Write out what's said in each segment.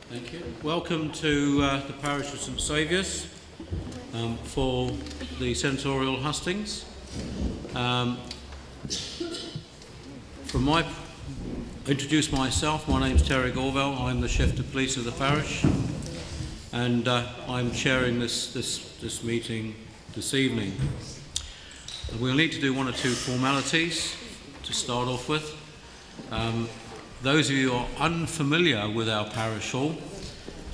Thank you. Welcome to the parish of St Saviour's for the Senatorial Hustings. Introduce myself. My name is Terry Gorvell. I'm the chef de police of the parish, and I'm chairing this meeting this evening. We'll need to do one or two formalities to start off with. Those of you who are unfamiliar with our parish hall,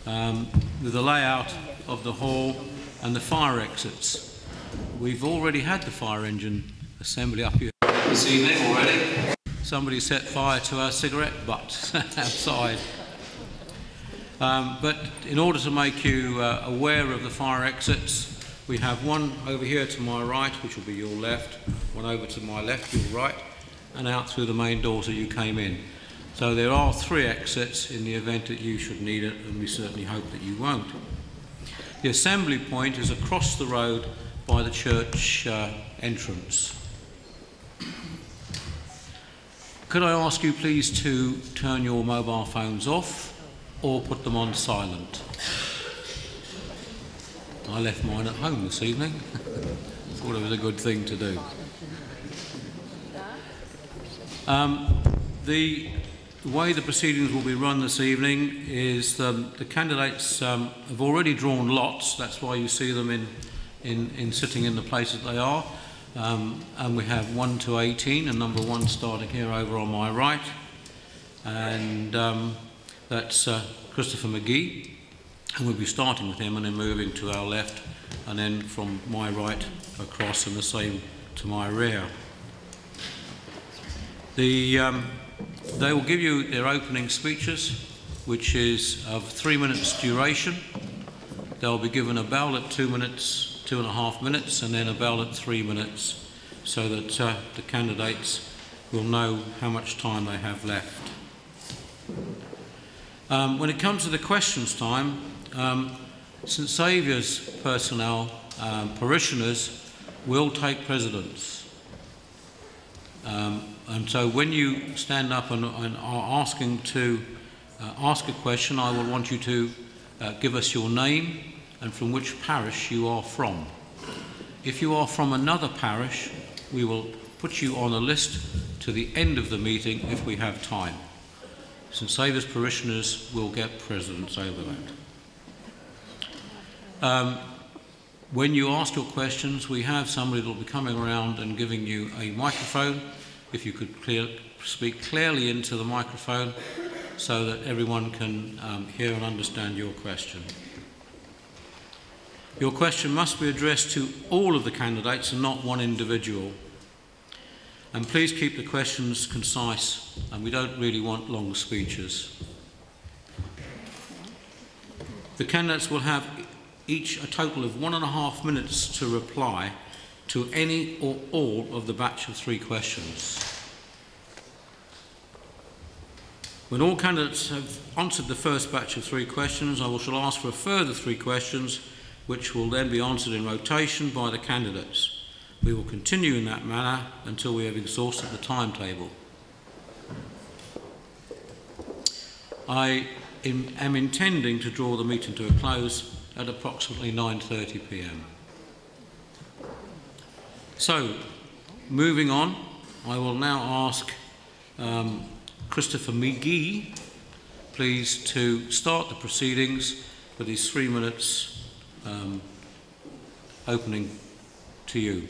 with the layout of the hall and the fire exits, we've already had the fire engine assembly up here this evening already. Somebody set fire to our cigarette butt outside. But in order to make you aware of the fire exits, we have one over here to my right, which will be your left, one over to my left, your right, and out through the main doors that you came in. So there are 3 exits in the event that you should need it, and we certainly hope that you won't. The assembly point is across the road by the church entrance. Could I ask you please to turn your mobile phones off or put them on silent? I left mine at home this evening. Thought it was a good thing to do. The way the proceedings will be run this evening is the candidates have already drawn lots. That's why you see them in sitting in the places they are. And we have 1 to 18, and number 1 starting here over on my right. And that's Christopher Magee. And we'll be starting with him and then moving to our left, and then from my right across, and the same to my rear. They will give you their opening speeches, which is of 3 minutes duration. They'll be given a bell at 2 minutes, 2.5 minutes, and then a bell at 3 minutes, so that the candidates will know how much time they have left. When it comes to the questions time, St Saviour's personnel, parishioners, will take precedence. And so when you stand up and are asking to ask a question, I will want you to give us your name and from which parish you are from. If you are from another parish, we will put you on a list to the end of the meeting if we have time. St Saviour's parishioners will get precedence over that. When you ask your questions, we have somebody that will be coming around and giving you a microphone. If you could speak clearly into the microphone so that everyone can hear and understand your question. Your question must be addressed to all of the candidates and not one individual. And please keep the questions concise, and we don't really want long speeches. The candidates will have each a total of 1.5 minutes to reply to any or all of the batch of 3 questions. When all candidates have answered the first batch of 3 questions, I shall ask for a further 3 questions, which will then be answered in rotation by the candidates. We will continue in that manner until we have exhausted the timetable. I am intending to draw the meeting to a close at approximately 9:30 p.m. So, moving on, I will now ask Christopher Magee, please, to start the proceedings with his 3 minutes opening to you.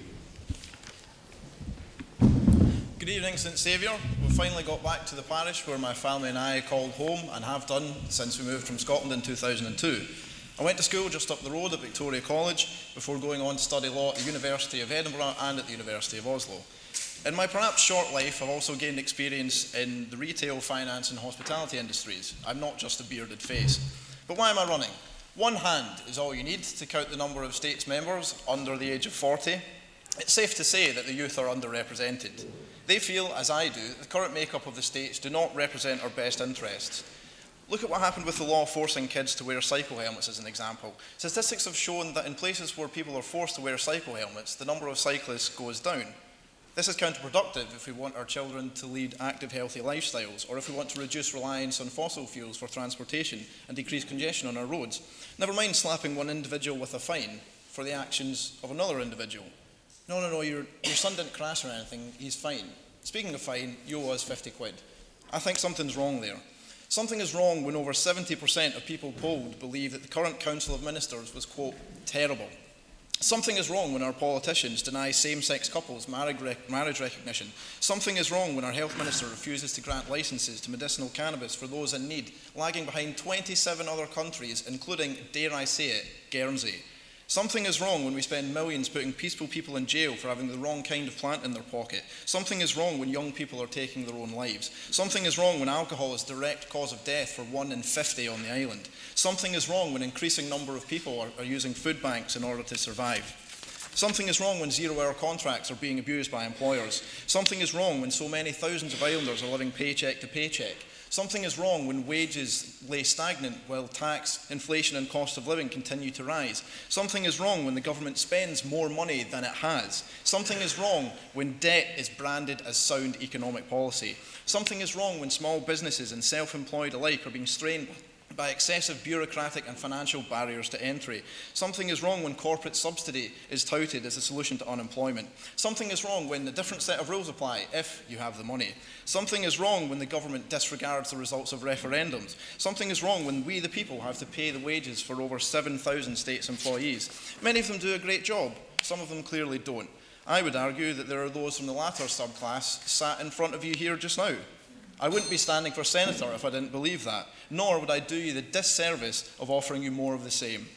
Good evening, St Saviour. We've finally got back to the parish where my family and I called home, and have done since we moved from Scotland in 2002. I went to school just up the road at Victoria College before going on to study law at the University of Edinburgh and at the University of Oslo. In my perhaps short life, I've also gained experience in the retail, finance and hospitality industries. I'm not just a bearded face. But why am I running? 1 hand is all you need to count the number of states members under the age of 40. It's safe to say that the youth are underrepresented. They feel, as I do, that the current makeup of the states do not represent our best interests. Look at what happened with the law forcing kids to wear cycle helmets as an example. Statistics have shown that in places where people are forced to wear cycle helmets, the number of cyclists goes down. This is counterproductive if we want our children to lead active, healthy lifestyles, or if we want to reduce reliance on fossil fuels for transportation and decrease congestion on our roads. Never mind slapping one individual with a fine for the actions of another individual. No, your son didn't crash or anything, he's fine. Speaking of fine, you owe us 50 quid. I think something's wrong there. Something is wrong when over 70% of people polled believe that the current Council of Ministers was, quote, terrible. Something is wrong when our politicians deny same-sex couples marriage recognition. Something is wrong when our health minister refuses to grant licences to medicinal cannabis for those in need, lagging behind 27 other countries, including, dare I say it, Guernsey. Something is wrong when we spend millions putting peaceful people in jail for having the wrong kind of plant in their pocket. Something is wrong when young people are taking their own lives. Something is wrong when alcohol is the direct cause of death for 1 in 50 on the island. Something is wrong when an increasing number of people are using food banks in order to survive. Something is wrong when zero-hour contracts are being abused by employers. Something is wrong when so many thousands of islanders are living paycheck to paycheck. Something is wrong when wages lay stagnant while tax, inflation and cost of living continue to rise. Something is wrong when the government spends more money than it has. Something is wrong when debt is branded as sound economic policy. Something is wrong when small businesses and self-employed alike are being strained by excessive bureaucratic and financial barriers to entry. Something is wrong when corporate subsidy is touted as a solution to unemployment. Something is wrong when a different set of rules apply if you have the money. Something is wrong when the government disregards the results of referendums. Something is wrong when we, the people, have to pay the wages for over 7,000 states employees. Many of them do a great job. Some of them clearly don't. I would argue that there are those from the latter subclass sat in front of you here just now. I wouldn't be standing for senator if I didn't believe that, nor would I do you the disservice of offering you more of the same.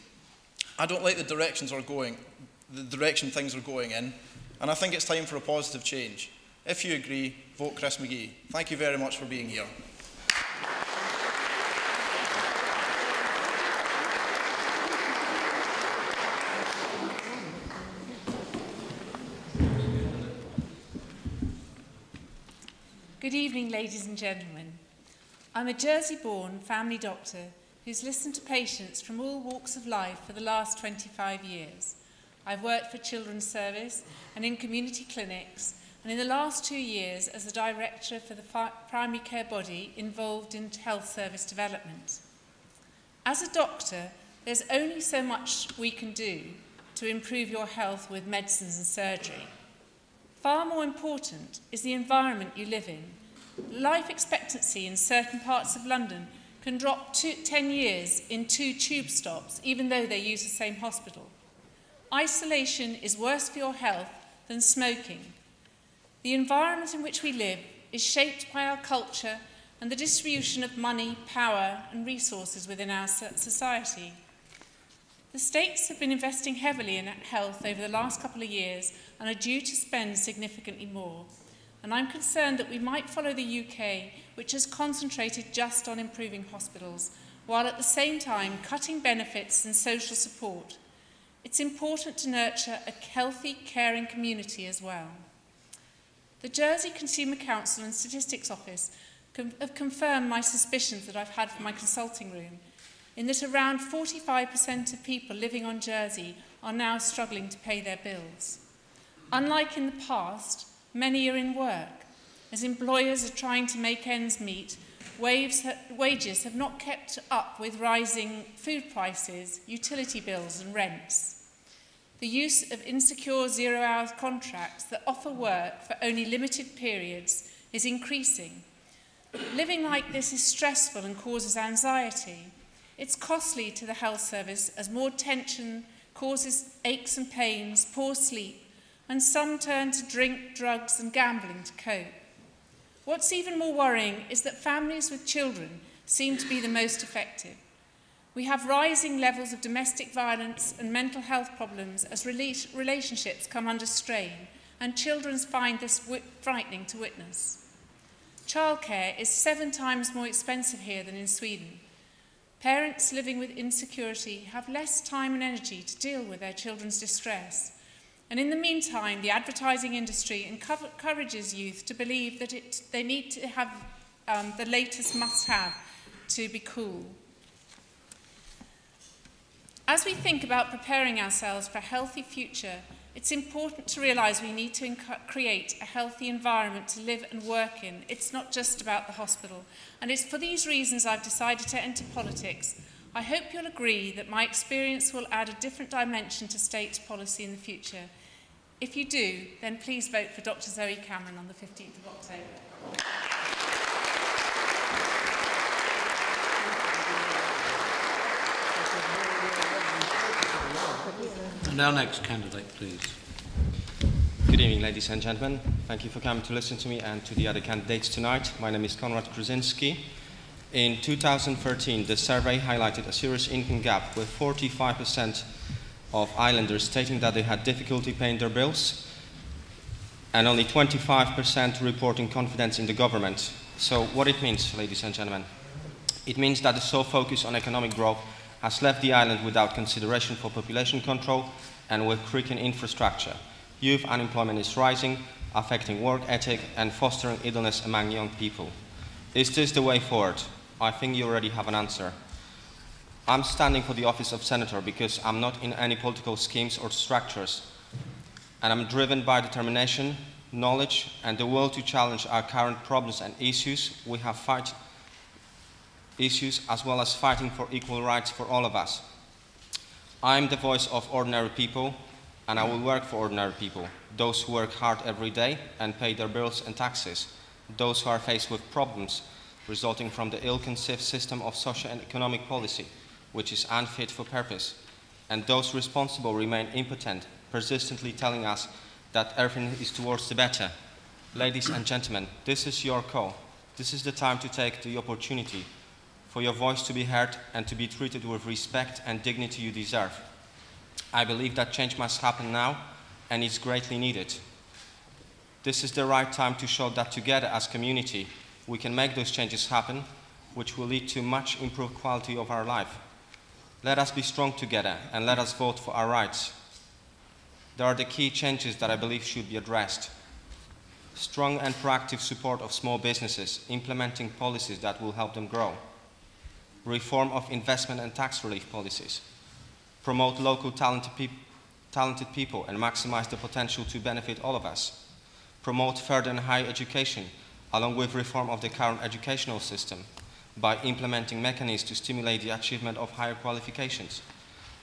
I don't like the direction things are going in, and I think it's time for a positive change. If you agree, vote Chris Magee. Thank you very much for being here. Good evening, ladies and gentlemen. I'm a Jersey-born family doctor who's listened to patients from all walks of life for the last 25 years. I've worked for Children's Service and in community clinics, and in the last 2 years as the director for the primary care body involved in health service development. As a doctor, there's only so much we can do to improve your health with medicines and surgery. Far more important is the environment you live in. Life expectancy in certain parts of London can drop 10 years in 2 tube stops, even though they use the same hospital. Isolation is worse for your health than smoking. The environment in which we live is shaped by our culture and the distribution of money, power and resources within our society. The states have been investing heavily in health over the last couple of years and are due to spend significantly more. And I'm concerned that we might follow the UK, which has concentrated just on improving hospitals, while at the same time cutting benefits and social support. It's important to nurture a healthy, caring community as well. The Jersey Consumer Council and Statistics Office have confirmed my suspicions that I've had from my consulting room, in that around 45% of people living on Jersey are now struggling to pay their bills. Unlike in the past, many are in work. As employers are trying to make ends meet, wages have not kept up with rising food prices, utility bills and rents. The use of insecure zero-hour contracts that offer work for only limited periods is increasing. Living like this is stressful and causes anxiety. It's costly to the health service as more tension causes aches and pains, poor sleep, and some turn to drink, drugs and gambling to cope. What's even more worrying is that families with children seem to be the most affected. We have rising levels of domestic violence and mental health problems as relationships come under strain, and children find this frightening to witness. Childcare is 7 times more expensive here than in Sweden. Parents living with insecurity have less time and energy to deal with their children's distress. And in the meantime, the advertising industry encourages youth to believe that they need to have the latest must-have to be cool. As we think about preparing ourselves for a healthy future, It's important to realise we need to create a healthy environment to live and work in. It's not just about the hospital. And it's for these reasons I've decided to enter politics. I hope you'll agree that my experience will add a different dimension to state policy in the future. If you do, then please vote for Dr. Zoe Cameron on the 15th of October. And our next candidate, please. Good evening, ladies and gentlemen. Thank you for coming to listen to me and to the other candidates tonight. My name is Konrad Kruszynski. In 2013, the survey highlighted a serious income gap, with 45% of islanders stating that they had difficulty paying their bills, and only 25% reporting confidence in the government. So what it means, ladies and gentlemen, it means that the sole focus on economic growth has left the island without consideration for population control and with creaking infrastructure. Youth unemployment is rising, affecting work ethic and fostering idleness among young people. Is this the way forward? I think you already have an answer. I'm standing for the office of Senator because I'm not in any political schemes or structures, and I'm driven by determination, knowledge, and the will to challenge our current problems and issues. We have issues as well as fighting for equal rights for all of us. I'm the voice of ordinary people, and I will work for ordinary people, those who work hard every day and pay their bills and taxes, those who are faced with problems resulting from the ill-conceived system of social and economic policy, which is unfit for purpose, and those responsible remain impotent, persistently telling us that everything is towards the better. Ladies and gentlemen, this is your call. This is the time to take the opportunity for your voice to be heard and to be treated with respect and dignity you deserve. I believe that change must happen now, and it's greatly needed. This is the right time to show that together as a community, we can make those changes happen, which will lead to much improved quality of our life. Let us be strong together and let us vote for our rights. There are the key changes that I believe should be addressed. Strong and proactive support of small businesses, implementing policies that will help them grow. Reform of investment and tax relief policies. Promote local talented people and maximize the potential to benefit all of us. Promote further and higher education, along with reform of the current educational system, by implementing mechanisms to stimulate the achievement of higher qualifications.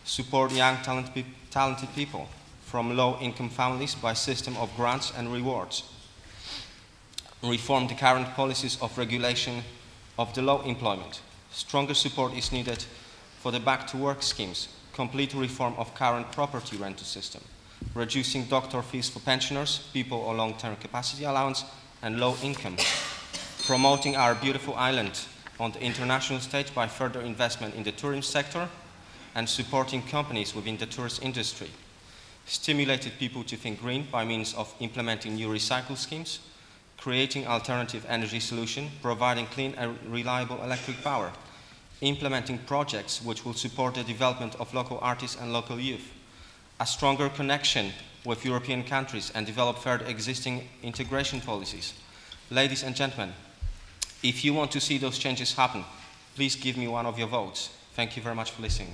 Support young talented people from low-income families by system of grants and rewards. Reform the current policies of regulation of the low employment. Stronger support is needed for the back-to-work schemes. Complete reform of current property rental system. Reducing doctor fees for pensioners, people on long-term capacity allowance, and low income. Promoting our beautiful island on the international stage by further investment in the tourism sector and supporting companies within the tourist industry. Stimulated people to think green by means of implementing new recycle schemes, creating alternative energy solutions, providing clean and reliable electric power, implementing projects which will support the development of local artists and local youth, a stronger connection with European countries and develop further existing integration policies. Ladies and gentlemen, if you want to see those changes happen, please give me one of your votes. Thank you very much for listening.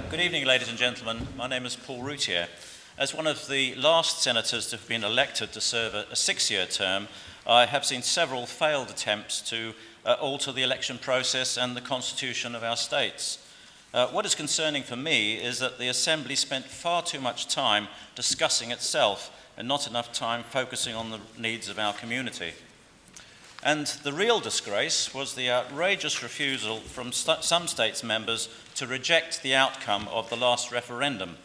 Good evening, ladies and gentlemen. My name is Paul Routier. As one of the last senators to have been elected to serve a 6-year term, I have seen several failed attempts to alter the election process and the constitution of our states. What is concerning for me is that the Assembly spent far too much time discussing itself and not enough time focusing on the needs of our community. And the real disgrace was the outrageous refusal from some states' members to reject the outcome of the last referendum.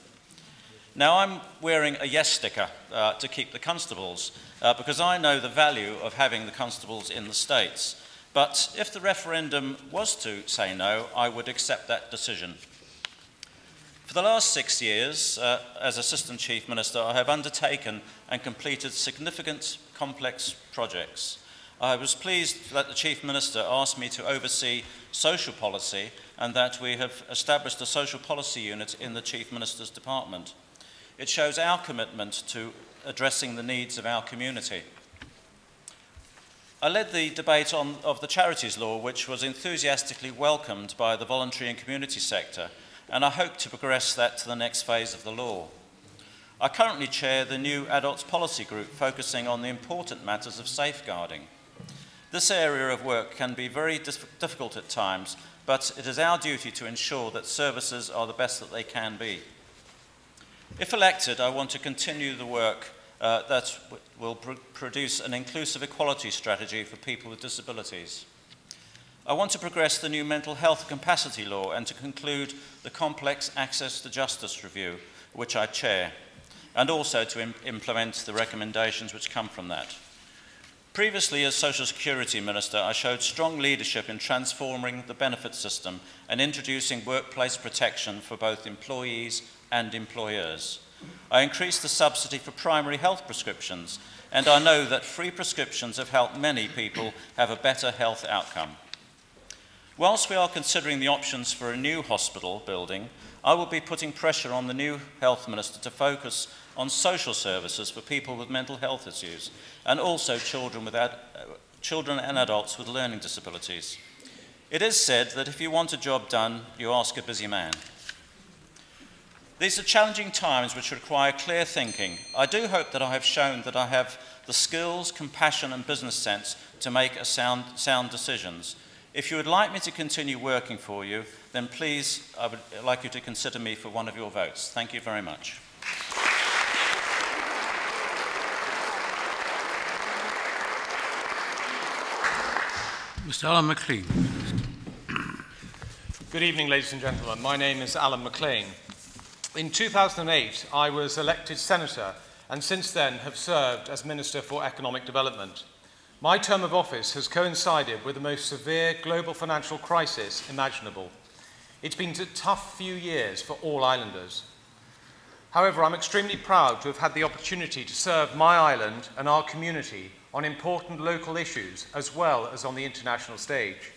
Now, I'm wearing a yes sticker to keep the constables because I know the value of having the constables in the states. But if the referendum was to say no, I would accept that decision. For the last 6 years, as Assistant Chief Minister, I have undertaken and completed significant, complex projects. I was pleased that the Chief Minister asked me to oversee social policy and that we have established a social policy unit in the Chief Minister's department. It shows our commitment to addressing the needs of our community. I led the debate of the charities law, which was enthusiastically welcomed by the voluntary and community sector, and I hope to progress that to the next phase of the law. I currently chair the new Adults Policy Group, focusing on the important matters of safeguarding. This area of work can be very difficult at times, but it is our duty to ensure that services are the best that they can be. If elected, I want to continue the work that will produce an inclusive equality strategy for people with disabilities. I want to progress the new mental health capacity law and to conclude the complex Access to Justice review, which I chair, and also to implement the recommendations which come from that. Previously, as Social Security Minister, I showed strong leadership in transforming the benefit system and introducing workplace protection for both employees and employers. I increased the subsidy for primary health prescriptions, and I know that free prescriptions have helped many people have a better health outcome. Whilst we are considering the options for a new hospital building, I will be putting pressure on the new Health Minister to focus on social services for people with mental health issues, and also children and adults with learning disabilities. It is said that if you want a job done, you ask a busy man. These are challenging times which require clear thinking. I do hope that I have shown that I have the skills, compassion and business sense to make sound decisions. If you would like me to continue working for you, then please, I would like you to consider me for one of your votes. Thank you very much. Mr. Alan Maclean. Good evening, ladies and gentlemen. My name is Alan Maclean. In 2008, I was elected Senator and since then have served as Minister for Economic Development. My term of office has coincided with the most severe global financial crisis imaginable. It's been a tough few years for all islanders. However, I'm extremely proud to have had the opportunity to serve my island and our community on important local issues as well as on the international stage.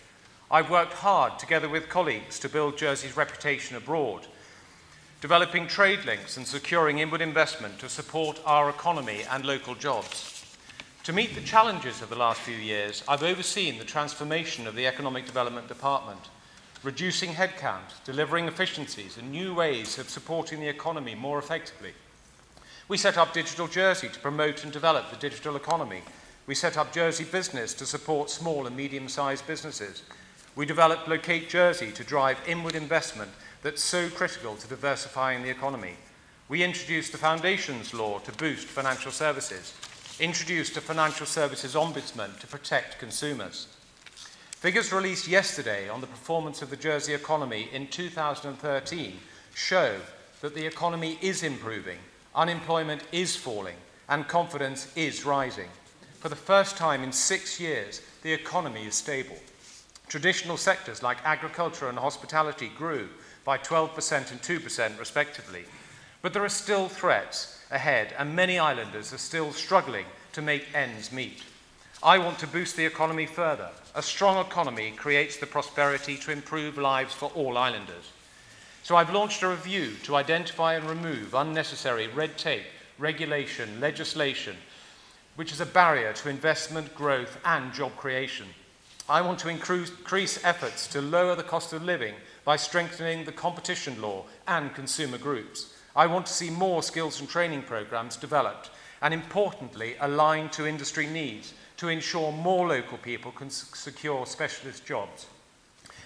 I've worked hard together with colleagues to build Jersey's reputation abroad, developing trade links and securing inward investment to support our economy and local jobs. To meet the challenges of the last few years, I've overseen the transformation of the Economic Development Department, reducing headcount, delivering efficiencies and new ways of supporting the economy more effectively. We set up Digital Jersey to promote and develop the digital economy. We set up Jersey Business to support small and medium-sized businesses. We developed Locate Jersey to drive inward investment that's so critical to diversifying the economy. We introduced the Foundations Law to boost financial services, introduced a Financial Services Ombudsman to protect consumers. Figures released yesterday on the performance of the Jersey economy in 2013 show that the economy is improving, unemployment is falling, and confidence is rising. For the first time in 6 years, the economy is stable. Traditional sectors like agriculture and hospitality grew by 12% and 2% respectively. But there are still threats ahead, and many islanders are still struggling to make ends meet. I want to boost the economy further. A strong economy creates the prosperity to improve lives for all islanders. So I've launched a review to identify and remove unnecessary red tape, regulation, legislation, which is a barrier to investment, growth, and job creation. I want to increase efforts to lower the cost of living by strengthening the competition law and consumer groups. I want to see more skills and training programs developed, and importantly, aligned to industry needs to ensure more local people can secure specialist jobs.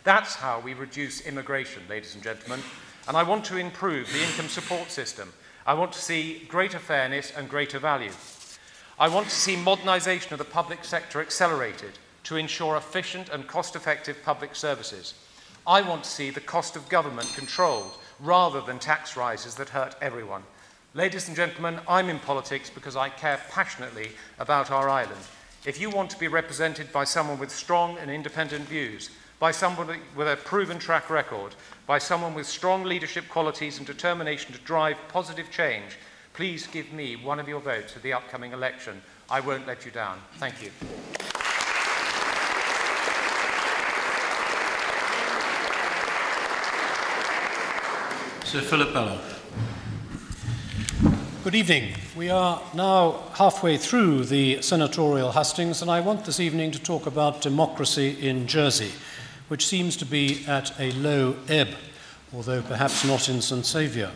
That's how we reduce immigration, ladies and gentlemen, and I want to improve the income support system. I want to see greater fairness and greater value. I want to see modernisation of the public sector accelerated to ensure efficient and cost-effective public services. I want to see the cost of government controlled rather than tax rises that hurt everyone. Ladies and gentlemen, I'm in politics because I care passionately about our island. If you want to be represented by someone with strong and independent views, by someone with a proven track record, by someone with strong leadership qualities and determination to drive positive change, please give me one of your votes at the upcoming election. I won't let you down. Thank you. Sir Philip Bailhache. Good evening. We are now halfway through the Senatorial Hustings, and I want this evening to talk about democracy in Jersey, which seems to be at a low ebb, although perhaps not in St. Saviour.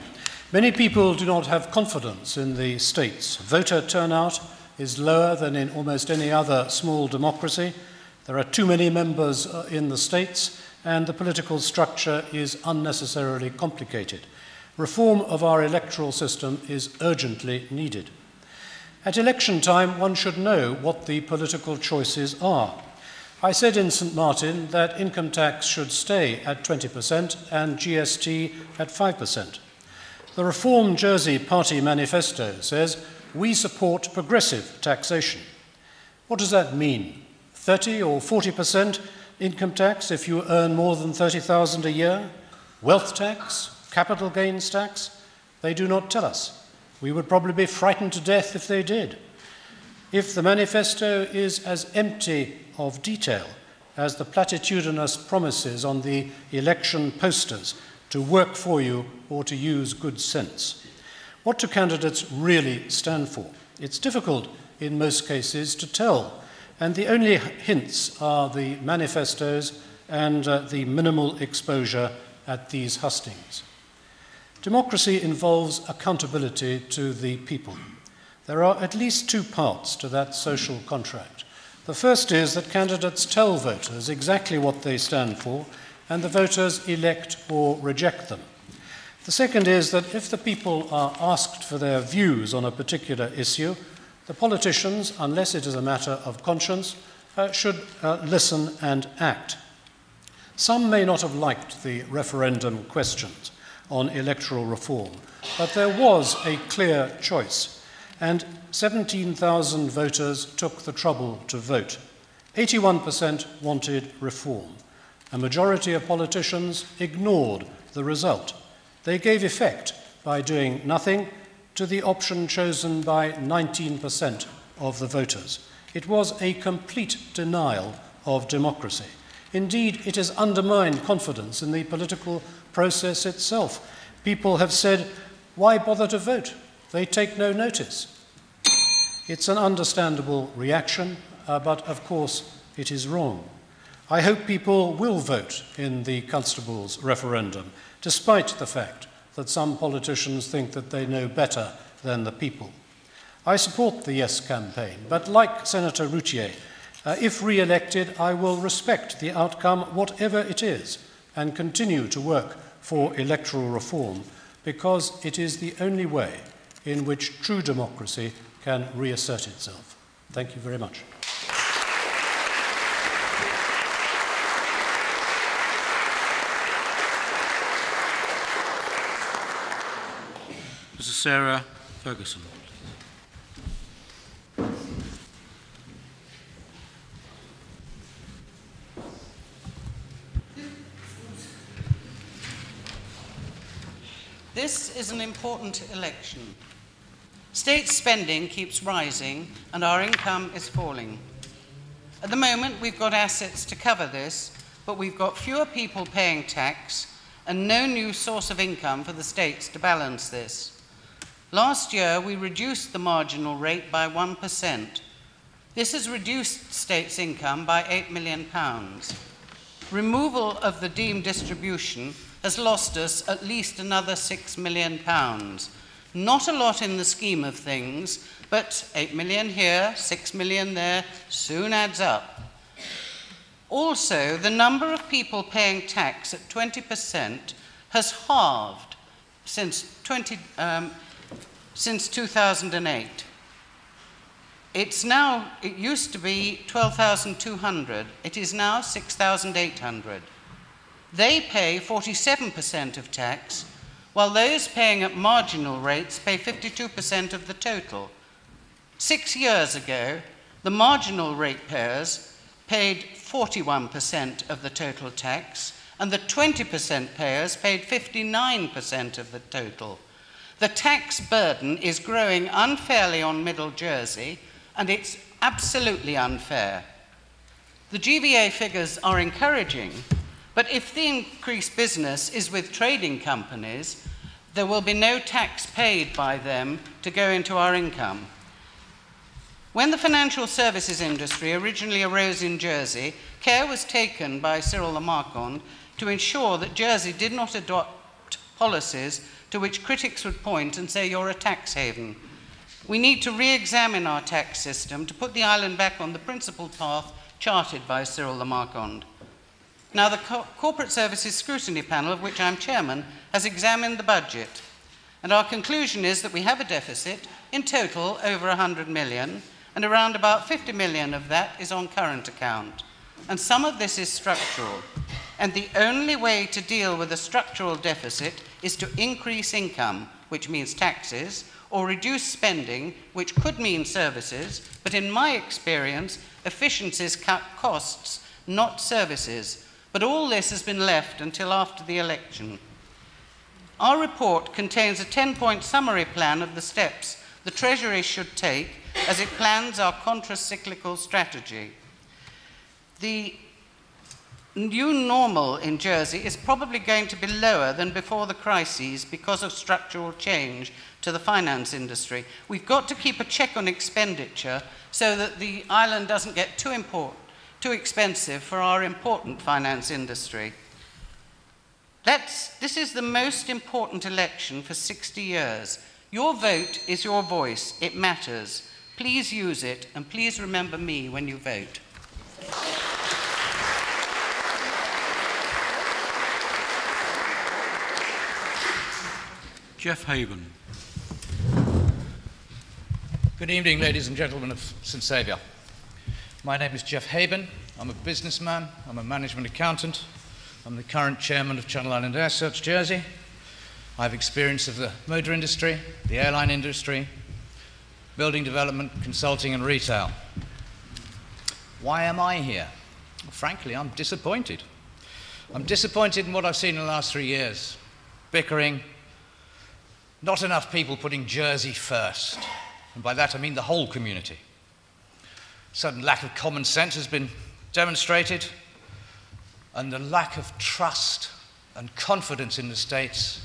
Many people do not have confidence in the states. Voter turnout is lower than in almost any other small democracy. There are too many members in the states, and the political structure is unnecessarily complicated. Reform of our electoral system is urgently needed. At election time, one should know what the political choices are. I said in St. Martin that income tax should stay at 20% and GST at 5%. The Reform Jersey Party manifesto says, "We support progressive taxation." What does that mean? 30 or 40% income tax if you earn more than $30,000 a year? Wealth tax? Capital gains tax? They do not tell us. We would probably be frightened to death if they did. If the manifesto is as empty of detail as the platitudinous promises on the election posters to work for you or to use good sense, what do candidates really stand for? It's difficult in most cases to tell, and the only hints are the manifestos and the minimal exposure at these hustings. Democracy involves accountability to the people. There are at least two parts to that social contract. The first is that candidates tell voters exactly what they stand for, and the voters elect or reject them. The second is that if the people are asked for their views on a particular issue, the politicians, unless it is a matter of conscience, should listen and act. Some may not have liked the referendum questions on electoral reform, but there was a clear choice, and 17,000 voters took the trouble to vote. 81% wanted reform. A majority of politicians ignored the result. They gave effect, by doing nothing, to the option chosen by 19% of the voters. It was a complete denial of democracy. Indeed, it has undermined confidence in the political process itself. People have said, why bother to vote? They take no notice. It's an understandable reaction, but of course it is wrong. I hope people will vote in the Constable's referendum, despite the fact that some politicians think that they know better than the people. I support the Yes campaign, but like Senator Routier, if re-elected, I will respect the outcome, whatever it is, and continue to work for electoral reform, because it is the only way in which true democracy can reassert itself. Thank you very much. Mrs. Sarah Ferguson. This is an important election. State spending keeps rising and our income is falling. At the moment, we've got assets to cover this, but we've got fewer people paying tax and no new source of income for the states to balance this. Last year, we reduced the marginal rate by 1%. This has reduced states' income by £8 million. Removal of the deemed distribution has lost us at least another £6 million. Not a lot in the scheme of things, but 8 million here, 6 million there, soon adds up. Also, the number of people paying tax at 20% has halved since 2008. It used to be 12,200. It is now 6,800. They pay 47% of tax, while those paying at marginal rates pay 52% of the total. 6 years ago, the marginal rate payers paid 41% of the total tax, and the 20% payers paid 59% of the total. The tax burden is growing unfairly on Middle Jersey, and it's absolutely unfair. The GVA figures are encouraging, but if the increased business is with trading companies, there will be no tax paid by them to go into our income. When the financial services industry originally arose in Jersey, care was taken by Cyril de Marquand to ensure that Jersey did not adopt policies to which critics would point and say, you're a tax haven. We need to re-examine our tax system to put the island back on the principled path charted by Cyril de Marquand. Now, the Corporate Services Scrutiny Panel, of which I'm chairman, has examined the budget, and our conclusion is that we have a deficit, in total over 100 million, and around about 50 million of that is on current account. And some of this is structural. And the only way to deal with a structural deficit is to increase income, which means taxes, or reduce spending, which could mean services, but in my experience, efficiencies cut costs, not services. But all this has been left until after the election. Our report contains a 10-point summary plan of the steps the Treasury should take as it plans our contra-cyclical strategy. The new normal in Jersey is probably going to be lower than before the crises because of structural change to the finance industry. We've got to keep a check on expenditure so that the island doesn't get too expensive for our important finance industry. This is the most important election for 60 years. Your vote is your voice. It matters. Please use it, and please remember me when you vote. Geoff Habin. Good evening, ladies and gentlemen of St Saviour. My name is Geoff Habin. I'm a businessman. I'm a management accountant. I'm the current chairman of Channel Island Air Search Jersey. I have experience of the motor industry, the airline industry, building development, consulting and retail. Why am I here? Well, frankly, I'm disappointed. I'm disappointed in what I've seen in the last 3 years. Bickering, not enough people putting Jersey first. And by that I mean the whole community. Sudden lack of common sense has been demonstrated, and the lack of trust and confidence in the states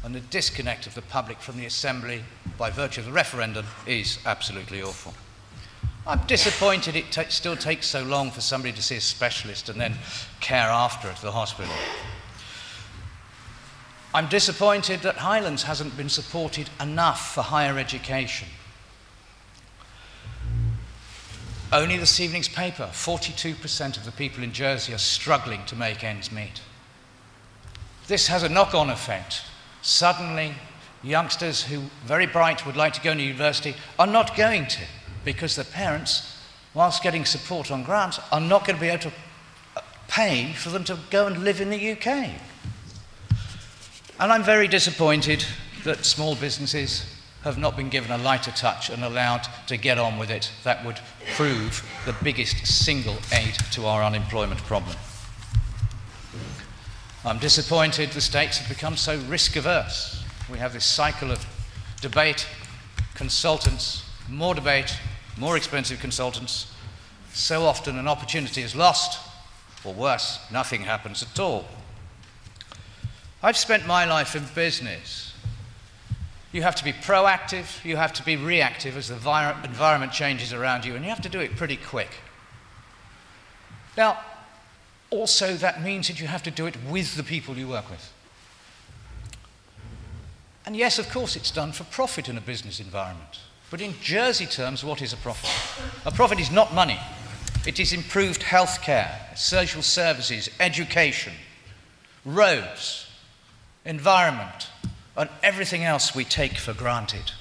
and the disconnect of the public from the Assembly by virtue of the referendum is absolutely awful. I'm disappointed it still takes so long for somebody to see a specialist and then care after at the hospital. I'm disappointed that Highlands hasn't been supported enough for higher education. Only this evening's paper, 42% of the people in Jersey are struggling to make ends meet. This has a knock-on effect. Suddenly, youngsters who, very bright, would like to go to university are not going to, because their parents, whilst getting support on grants, are not going to be able to pay for them to go and live in the UK. And I'm very disappointed that small businesses have not been given a lighter touch and allowed to get on with it. That would prove the biggest single aid to our unemployment problem. I'm disappointed the states have become so risk-averse. We have this cycle of debate, consultants, more debate, more expensive consultants. So often an opportunity is lost, or worse, nothing happens at all. I've spent my life in business. You have to be proactive, you have to be reactive as the environment changes around you, and you have to do it pretty quick. Now, also that means that you have to do it with the people you work with. And yes, of course, it's done for profit in a business environment. But in Jersey terms, what is a profit? A profit is not money. It is improved healthcare, social services, education, roads, environment, and everything else we take for granted.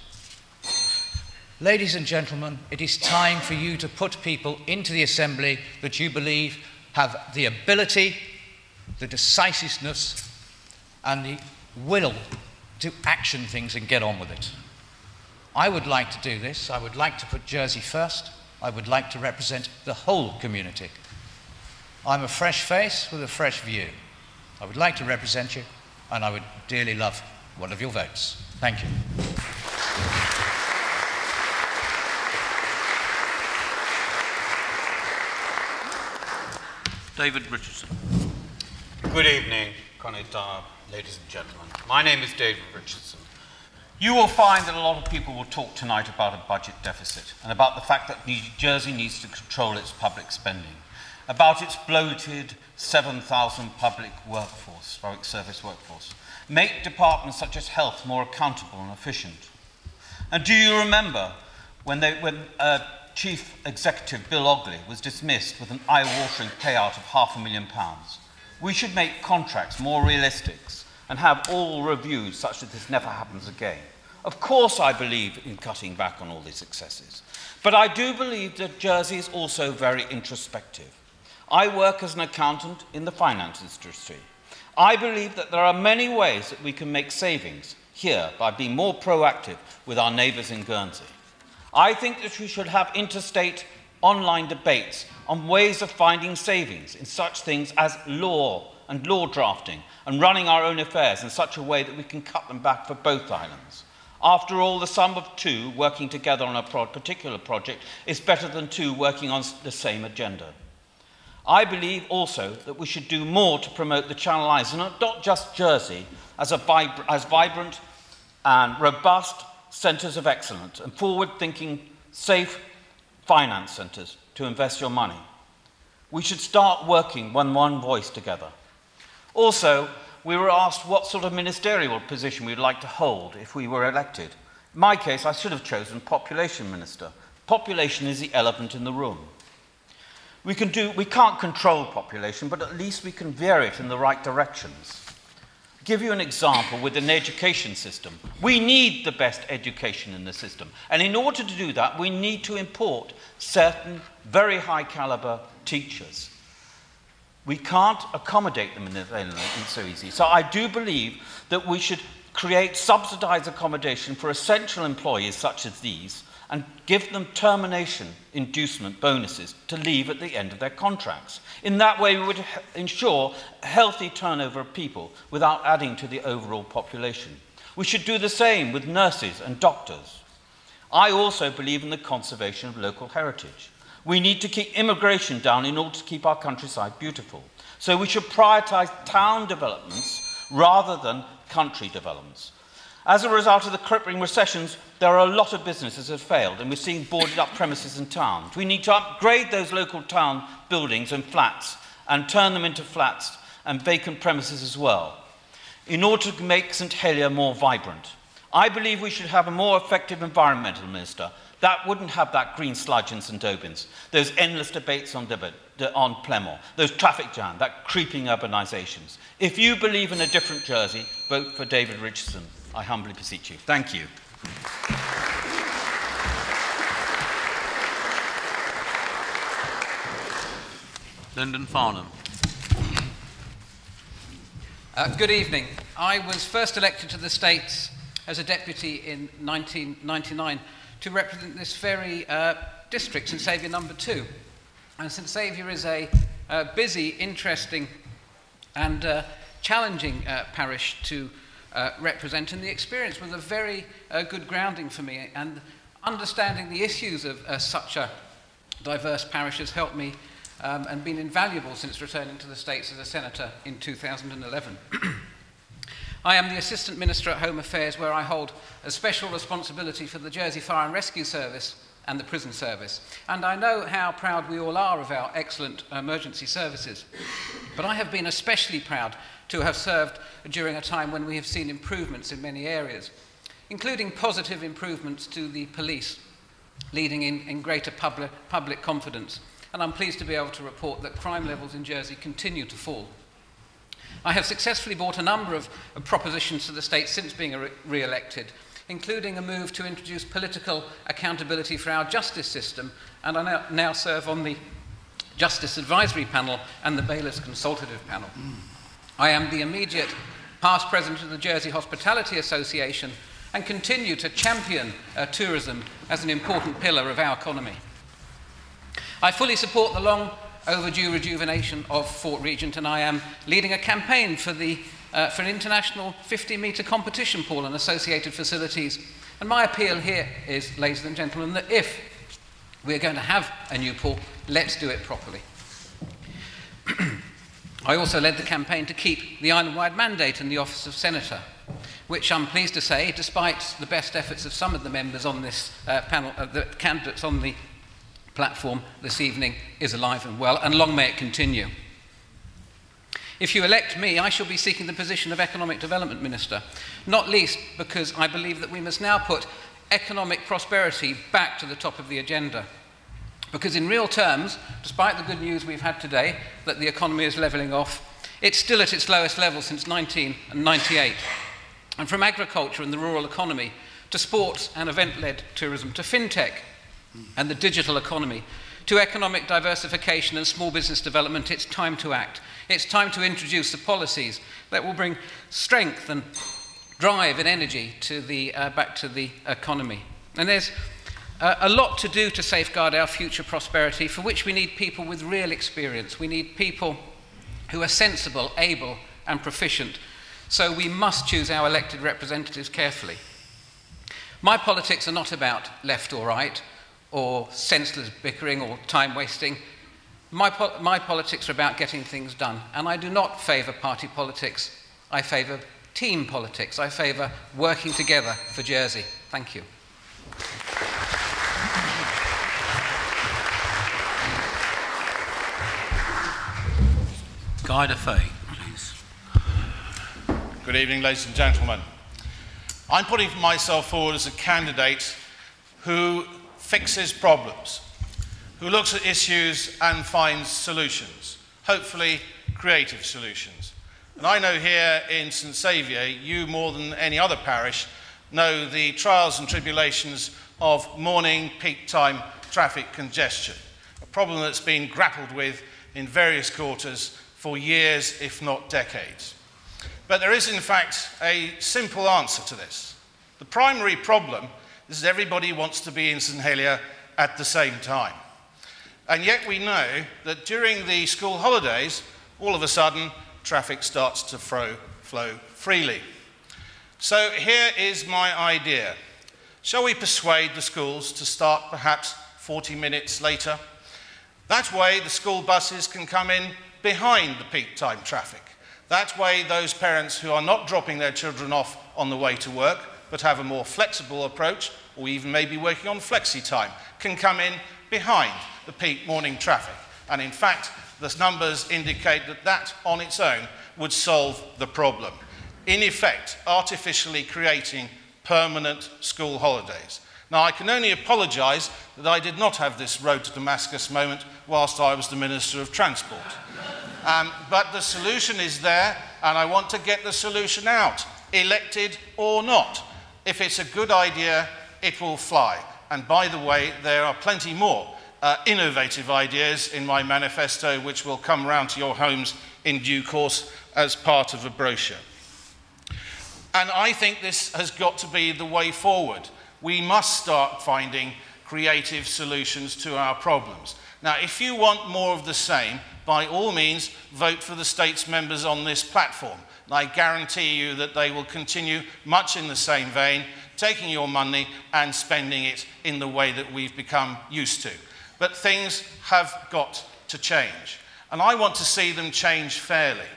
Ladies and gentlemen, it is time for you to put people into the Assembly that you believe have the ability, the decisiveness, and the will to action things and get on with it. I would like to do this. I would like to put Jersey first. I would like to represent the whole community. I'm a fresh face with a fresh view. I would like to represent you, and I would dearly love one of your votes. Thank you. David Richardson. Good evening, Konrad, ladies and gentlemen. My name is David Richardson. You will find that a lot of people will talk tonight about a budget deficit and about the fact that New Jersey needs to control its public spending, about its bloated 7,000 public service workforce, make departments such as health more accountable and efficient. And do you remember when Chief Executive Bill Ogley was dismissed with an eye-watering payout of £500,000? We should make contracts more realistic and have all reviewed such that this never happens again. Of course I believe in cutting back on all these excesses, but I do believe that Jersey is also very introspective. I work as an accountant in the finance industry. I believe that there are many ways that we can make savings here by being more proactive with our neighbours in Guernsey. I think that we should have interstate online debates on ways of finding savings in such things as law and law drafting and running our own affairs in such a way that we can cut them back for both islands. After all, the sum of two working together on a particular project is better than two working on the same agenda. I believe also that we should do more to promote the Channel Islands, and not just Jersey, as vibrant and robust centres of excellence and forward-thinking, safe finance centres to invest your money. We should start working one voice together. Also, we were asked what sort of ministerial position we'd like to hold if we were elected. In my case, I should have chosen Population Minister. Population is the elephant in the room. We can't control population, but at least we can veer it in the right directions. I'll give you an example with an education system. We need the best education in the system. And in order to do that, we need to import certain very high caliber teachers. We can't accommodate them in the island so easy. So I do believe that we should create subsidised accommodation for essential employees such as these and give them termination inducement bonuses to leave at the end of their contracts. In that way, we would ensure a healthy turnover of people without adding to the overall population. We should do the same with nurses and doctors. I also believe in the conservation of local heritage. We need to keep immigration down in order to keep our countryside beautiful. So we should prioritise town developments rather than country developments. As a result of the crippling recessions, there are a lot of businesses that have failed, and we're seeing boarded up premises in towns. We need to upgrade those local town buildings and flats and turn them into flats and vacant premises as well, in order to make St Helier more vibrant. I believe we should have a more effective environmental minister. That wouldn't have that green sludge in St Albans, those endless debates on Plemor, those traffic jams, that creeping urbanisations. If you believe in a different Jersey, vote for David Richardson. I humbly beseech you. Thank you. Lyndon Farnham. Good evening. I was first elected to the States as a deputy in 1999 to represent this Ferey district, St Saviour number 2. And St Saviour is a busy, interesting and challenging parish to represent, and the experience was a very good grounding for me, and understanding the issues of such a diverse parish has helped me and been invaluable since returning to the States as a senator in 2011. I am the Assistant Minister at Home Affairs, where I hold a special responsibility for the Jersey Fire and Rescue Service and the Prison Service. And I know how proud we all are of our excellent emergency services. But I have been especially proud to have served during a time when we have seen improvements in many areas, including positive improvements to the police, leading in greater public confidence. And I'm pleased to be able to report that crime levels in Jersey continue to fall. I have successfully brought a number of propositions to the state since being re-elected, including a move to introduce political accountability for our justice system, and I now serve on the Justice Advisory Panel and the Bailiffs Consultative Panel. I am the immediate past president of the Jersey Hospitality Association and continue to champion tourism as an important pillar of our economy. I fully support the long overdue rejuvenation of Fort Regent, and I am leading a campaign for an international 50-metre competition pool and associated facilities. And my appeal here is, ladies and gentlemen, that if we're going to have a new pool, let's do it properly. I also led the campaign to keep the island-wide mandate in the office of Senator, which I'm pleased to say, despite the best efforts of some of the members on this panel, the candidates on the platform this evening, is alive and well, and long may it continue. If you elect me, I shall be seeking the position of Economic Development Minister, not least because I believe that we must now put economic prosperity back to the top of the agenda. Because in real terms, despite the good news we've had today, that the economy is levelling off, it's still at its lowest level since 1998. And from agriculture and the rural economy, to sports and event-led tourism, to fintech and the digital economy, to economic diversification and small business development, it's time to act. It's time to introduce the policies that will bring strength and drive and energy to back to the economy. And there's a lot to do to safeguard our future prosperity, for which we need people with real experience. We need people who are sensible, able, and proficient. So we must choose our elected representatives carefully. My politics are not about left or right, or senseless bickering or time wasting. My politics are about getting things done. And I do not favour party politics. I favour team politics. I favour working together for Jersey. Thank you. Guy to Faye, please. Good evening, ladies and gentlemen. I'm putting myself forward as a candidate who fixes problems, who looks at issues and finds solutions, hopefully creative solutions. And I know here in St Saviour, you more than any other parish know the trials and tribulations of morning peak time traffic congestion, a problem that's been grappled with in various quarters for years, if not decades. But there is, in fact, a simple answer to this. The primary problem is that everybody wants to be in St Helier at the same time. And yet we know that during the school holidays, all of a sudden, traffic starts to flow freely. So here is my idea. Shall we persuade the schools to start perhaps 40 minutes later? That way the school buses can come in behind the peak time traffic. That way those parents who are not dropping their children off on the way to work, but have a more flexible approach, or even maybe working on flexi time, can come in behind the peak morning traffic. And in fact, the numbers indicate that that on its own would solve the problem. In effect, artificially creating permanent school holidays. Now, I can only apologise that I did not have this road to Damascus moment whilst I was the Minister of Transport. But the solution is there, and I want to get the solution out, elected or not. If it's a good idea, it will fly. And by the way, there are plenty more innovative ideas in my manifesto, which will come round to your homes in due course as part of a brochure. And I think this has got to be the way forward. We must start finding creative solutions to our problems. Now, if you want more of the same, by all means, vote for the states members on this platform. And I guarantee you that they will continue much in the same vein, taking your money and spending it in the way that we've become used to. But things have got to change. And I want to see them change fairly.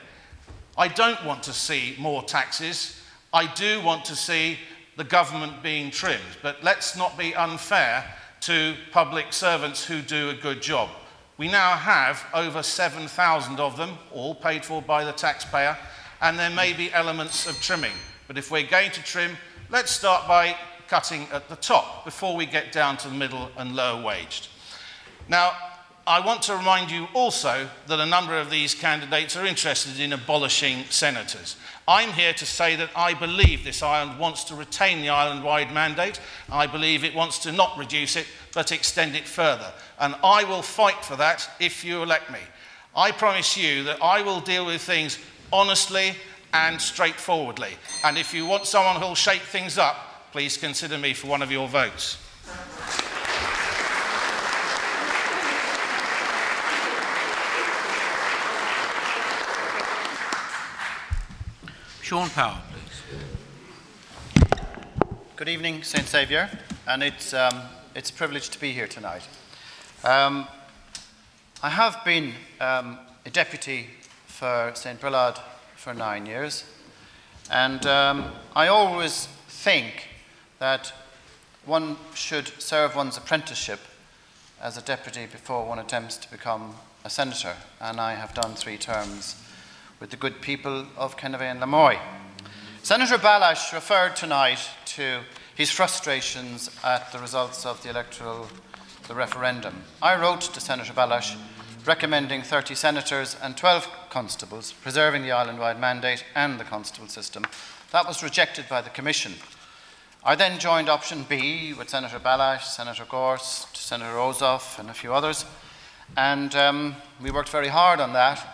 I don't want to see more taxes. I do want to see the government being trimmed. But let's not be unfair to public servants who do a good job. We now have over 7,000 of them, all paid for by the taxpayer, and there may be elements of trimming. But if we're going to trim, let's start by cutting at the top before we get down to the middle and lower waged. Now, I want to remind you also that a number of these candidates are interested in abolishing senators. I'm here to say that I believe this island wants to retain the island-wide mandate. I believe it wants to not reduce it, but extend it further. And I will fight for that if you elect me. I promise you that I will deal with things honestly and straightforwardly. And if you want someone who'll shake things up, please consider me for one of your votes. Sean Power, please. Good evening, St Saviour, and it's a privilege to be here tonight. I have been a deputy for St. Brelad for 9 years. And I always think that one should serve one's apprenticeship as a deputy before one attempts to become a senator. And I have done 3 terms with the good people of Kennevay and Lamoy. Senator Bailhache referred tonight to his frustrations at the results of the referendum. I wrote to Senator Bailhache recommending 30 senators and 12 constables, preserving the island-wide mandate and the constable system. That was rejected by the Commission. I then joined option B with Senator Bailhache, Senator Gorst, Senator Ozouf and a few others, and we worked very hard on that,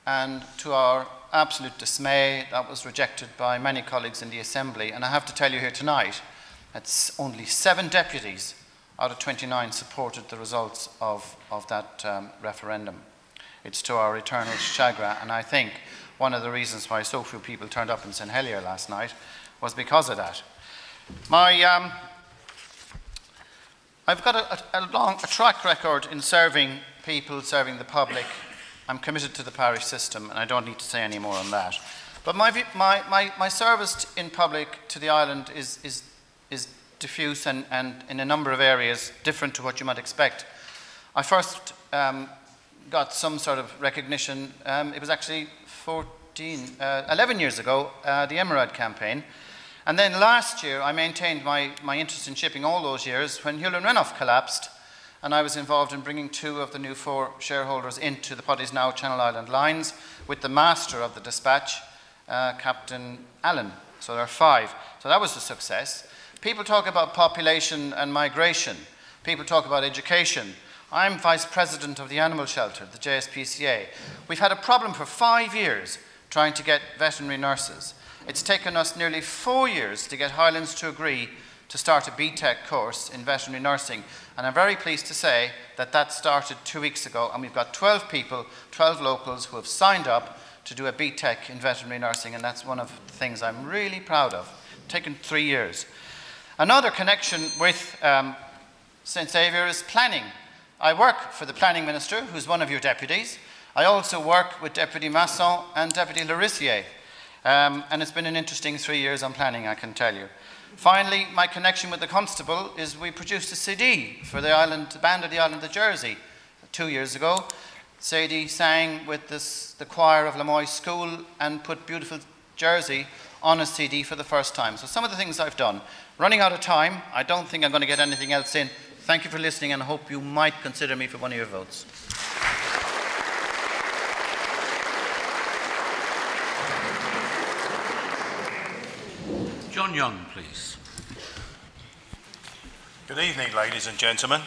and to our absolute dismay, that was rejected by many colleagues in the Assembly. And I have to tell you here tonight, that only 7 deputies out of 29 supported the results of that referendum. It's to our eternal chagrin, and I think one of the reasons why so few people turned up in St. Helier last night was because of that. I've got a track record in serving people, serving the public. I'm committed to the parish system, and I don't need to say any more on that. But my service in public to the island is diffuse and in a number of areas different to what you might expect. I first got some sort of recognition. It was actually 11 years ago, the Emerald campaign. And then last year, I maintained my interest in shipping all those years when Hewlin Renouf collapsed, and I was involved in bringing 2 of the new 4 shareholders into the what is now Channel Island Lines with the master of the dispatch, Captain Allen. So there are 5. So that was a success. People talk about population and migration. People talk about education. I'm vice president of the animal shelter, the JSPCA. We've had a problem for 5 years trying to get veterinary nurses. It's taken us nearly 4 years to get Highlands to agree to start a BTEC course in veterinary nursing. And I'm very pleased to say that that started 2 weeks ago, and we've got 12 people, 12 locals who have signed up to do a BTEC in veterinary nursing, and that's one of the things I'm really proud of. It's taken 3 years. Another connection with St. Saviour is planning. I work for the planning minister, who's one of your deputies. I also work with Deputy Masson and Deputy Routier. And it's been an interesting 3 years on planning, I can tell you. Finally, my connection with the constable is we produced a CD for the band of the island of Jersey 2 years ago. Sadie sang with the choir of Lamoy School and put Beautiful Jersey on a CD for the first time. So some of the things I've done. Running out of time, I don't think I'm going to get anything else in. Thank you for listening, and I hope you might consider me for one of your votes. John Young, please. Good evening, ladies and gentlemen.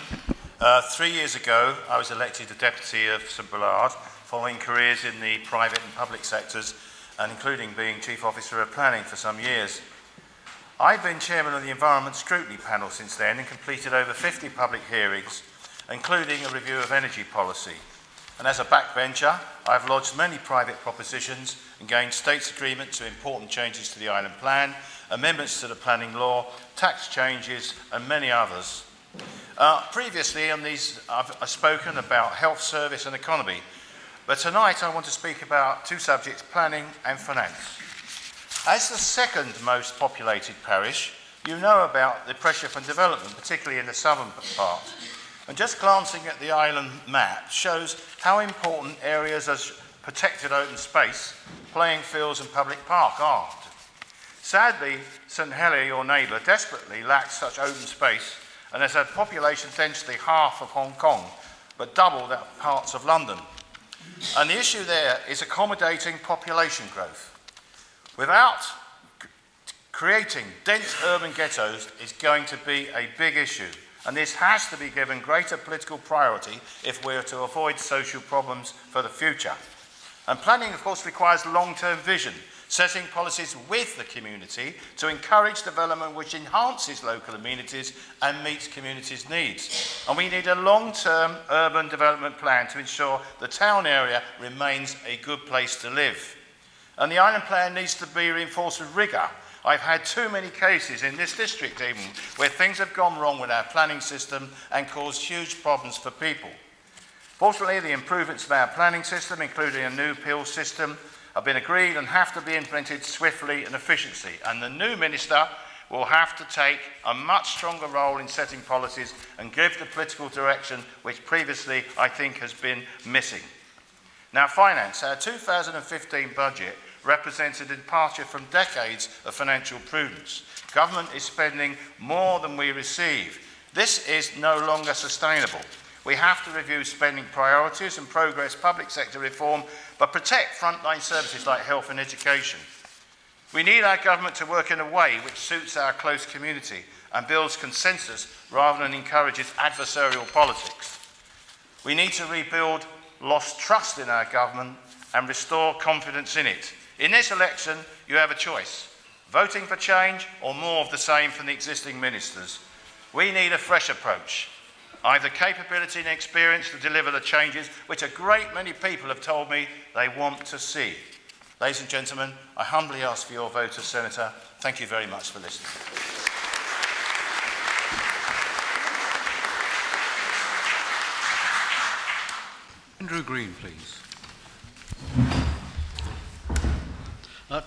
3 years ago, I was elected the Deputy of St. Brelad, following careers in the private and public sectors, and including being Chief Officer of Planning for some years. I've been Chairman of the Environment Scrutiny Panel since then and completed over 50 public hearings, including a review of energy policy. And as a backbencher, I've lodged many private propositions and gained states' agreement to important changes to the island plan, amendments to the planning law, tax changes, and many others. Previously on these, I've spoken about health, service, and economy, but tonight I want to speak about 2 subjects, planning and finance. As the second most populated parish, you know about the pressure from development, particularly in the southern part. And just glancing at the island map shows how important areas as protected open space, playing fields and public park are. Sadly, St. Helier, your neighbour, desperately lacks such open space and has had population density half of Hong Kong, but double that of parts of London. And the issue there is accommodating population growth. Without creating dense urban ghettos is going to be a big issue, and this has to be given greater political priority if we're to avoid social problems for the future. And planning, of course, requires long-term vision, setting policies with the community to encourage development which enhances local amenities and meets communities' needs. And we need a long-term urban development plan to ensure the town area remains a good place to live. And the island plan needs to be reinforced with rigour. I've had too many cases in this district even where things have gone wrong with our planning system and caused huge problems for people. Fortunately, the improvements of our planning system, including a new appeal system, have been agreed and have to be implemented swiftly and efficiently. And the new Minister will have to take a much stronger role in setting policies and give the political direction which previously, I think, has been missing. Now, finance. Our 2015 budget represents a departure from decades of financial prudence. Government is spending more than we receive. This is no longer sustainable. We have to review spending priorities and progress public sector reform, but protect frontline services like health and education. We need our government to work in a way which suits our close community and builds consensus rather than encourages adversarial politics. We need to rebuild lost trust in our government and restore confidence in it. In this election, you have a choice: voting for change or more of the same from the existing ministers. We need a fresh approach, either capability and experience to deliver the changes which a great many people have told me they want to see. Ladies and gentlemen, I humbly ask for your vote as Senator. Thank you very much for listening. Andrew Green, please.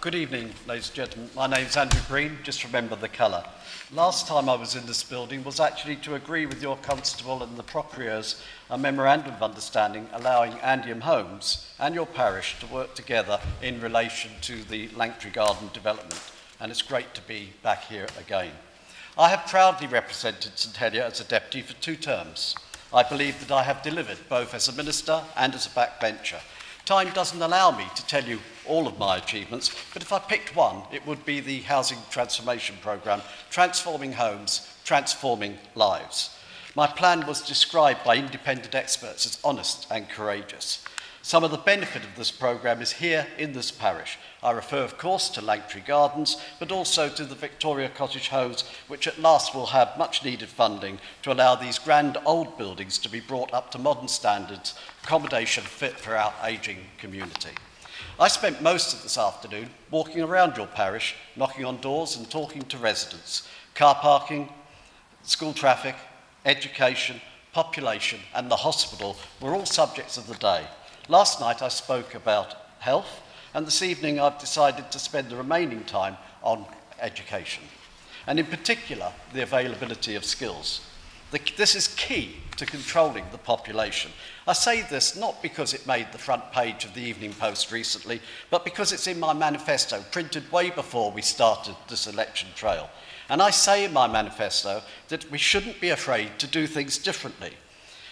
Good evening, ladies and gentlemen. My name is Andrew Green. Just remember the colour. Last time I was in this building was actually to agree with your constable and the procureurs a memorandum of understanding allowing Andiam Homes and your parish to work together in relation to the Langtree Garden development, and it's great to be back here again. I have proudly represented St Helier as a deputy for 2 terms. I believe that I have delivered both as a minister and as a backbencher. Time doesn't allow me to tell you all of my achievements, but if I picked one, it would be the Housing Transformation Programme, transforming homes, transforming lives. My plan was described by independent experts as honest and courageous. Some of the benefit of this programme is here in this parish. I refer, of course, to Langtree Gardens, but also to the Victoria Cottage Homes, which at last will have much needed funding to allow these grand old buildings to be brought up to modern standards, accommodation fit for our ageing community. I spent most of this afternoon walking around your parish, knocking on doors and talking to residents. Car parking, school traffic, education, population and the hospital were all subjects of the day. Last night I spoke about health, and this evening I've decided to spend the remaining time on education, and in particular the availability of skills. This is key to controlling the population. I say this not because it made the front page of the Evening Post recently, but because it's in my manifesto, printed way before we started this election trail. And I say in my manifesto that we shouldn't be afraid to do things differently.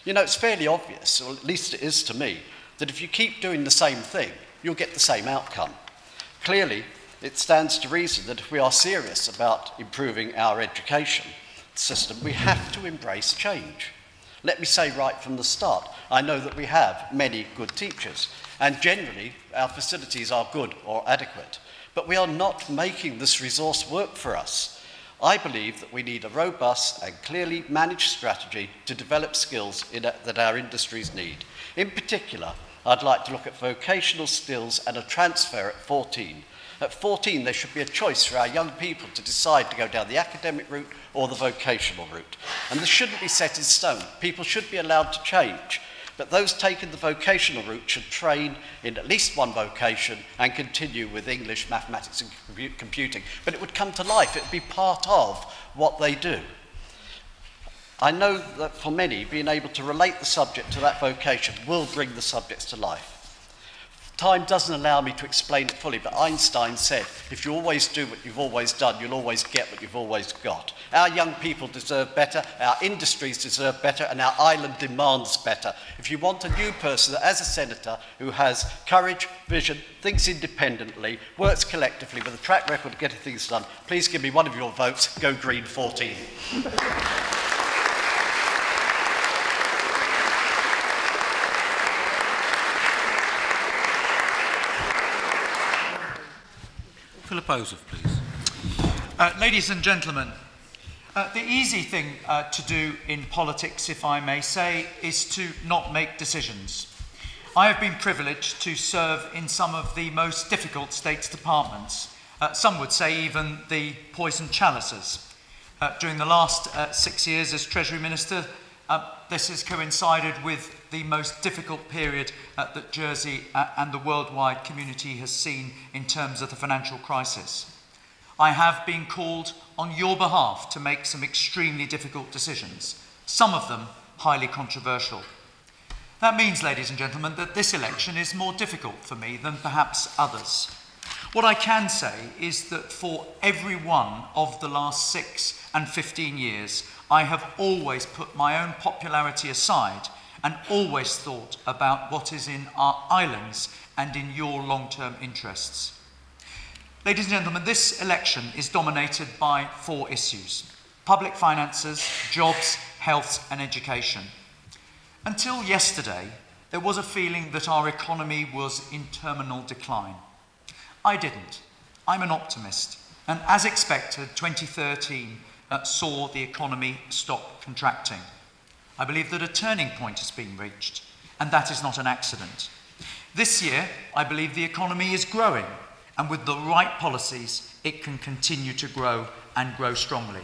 You know, it's fairly obvious, or at least it is to me, that if you keep doing the same thing, you'll get the same outcome. Clearly, it stands to reason that if we are serious about improving our education system, we have to embrace change. Let me say right from the start, I know that we have many good teachers, and generally our facilities are good or adequate, but we are not making this resource work for us. I believe that we need a robust and clearly managed strategy to develop skills that our industries need. In particular, I'd like to look at vocational skills and a transfer at 14. At 14, there should be a choice for our young people to decide to go down the academic route or the vocational route. And this shouldn't be set in stone. People should be allowed to change. But those taking the vocational route should train in at least one vocation and continue with English, mathematics and computing. But it would come to life. It would be part of what they do. I know that for many, being able to relate the subject to that vocation will bring the subjects to life. Time doesn't allow me to explain it fully, but Einstein said, if you always do what you've always done, you'll always get what you've always got. Our young people deserve better, our industries deserve better, and our island demands better. If you want a new person, as a senator, who has courage, vision, thinks independently, works collectively with a track record of getting things done, please give me one of your votes. Go Green 14. Philip Ozouf, please. Ladies and gentlemen, the easy thing to do in politics, if I may say, is to not make decisions. I have been privileged to serve in some of the most difficult state's departments, some would say even the poison chalices. During the last 6 years as Treasury Minister, this has coincided with the most difficult period that Jersey and the worldwide community has seen in terms of the financial crisis. I have been called on your behalf to make some extremely difficult decisions, some of them highly controversial. That means, ladies and gentlemen, that this election is more difficult for me than perhaps others. What I can say is that for every one of the last 6 and 15 years, I have always put my own popularity aside and always thought about what is in our islands and in your long-term interests. Ladies and gentlemen, this election is dominated by 4 issues: public finances, jobs, health and education. Until yesterday, there was a feeling that our economy was in terminal decline. I didn't. I'm an optimist. And as expected, 2013 saw the economy stop contracting. I believe that a turning point has been reached, and that is not an accident. This year, I believe the economy is growing, and with the right policies, it can continue to grow and grow strongly.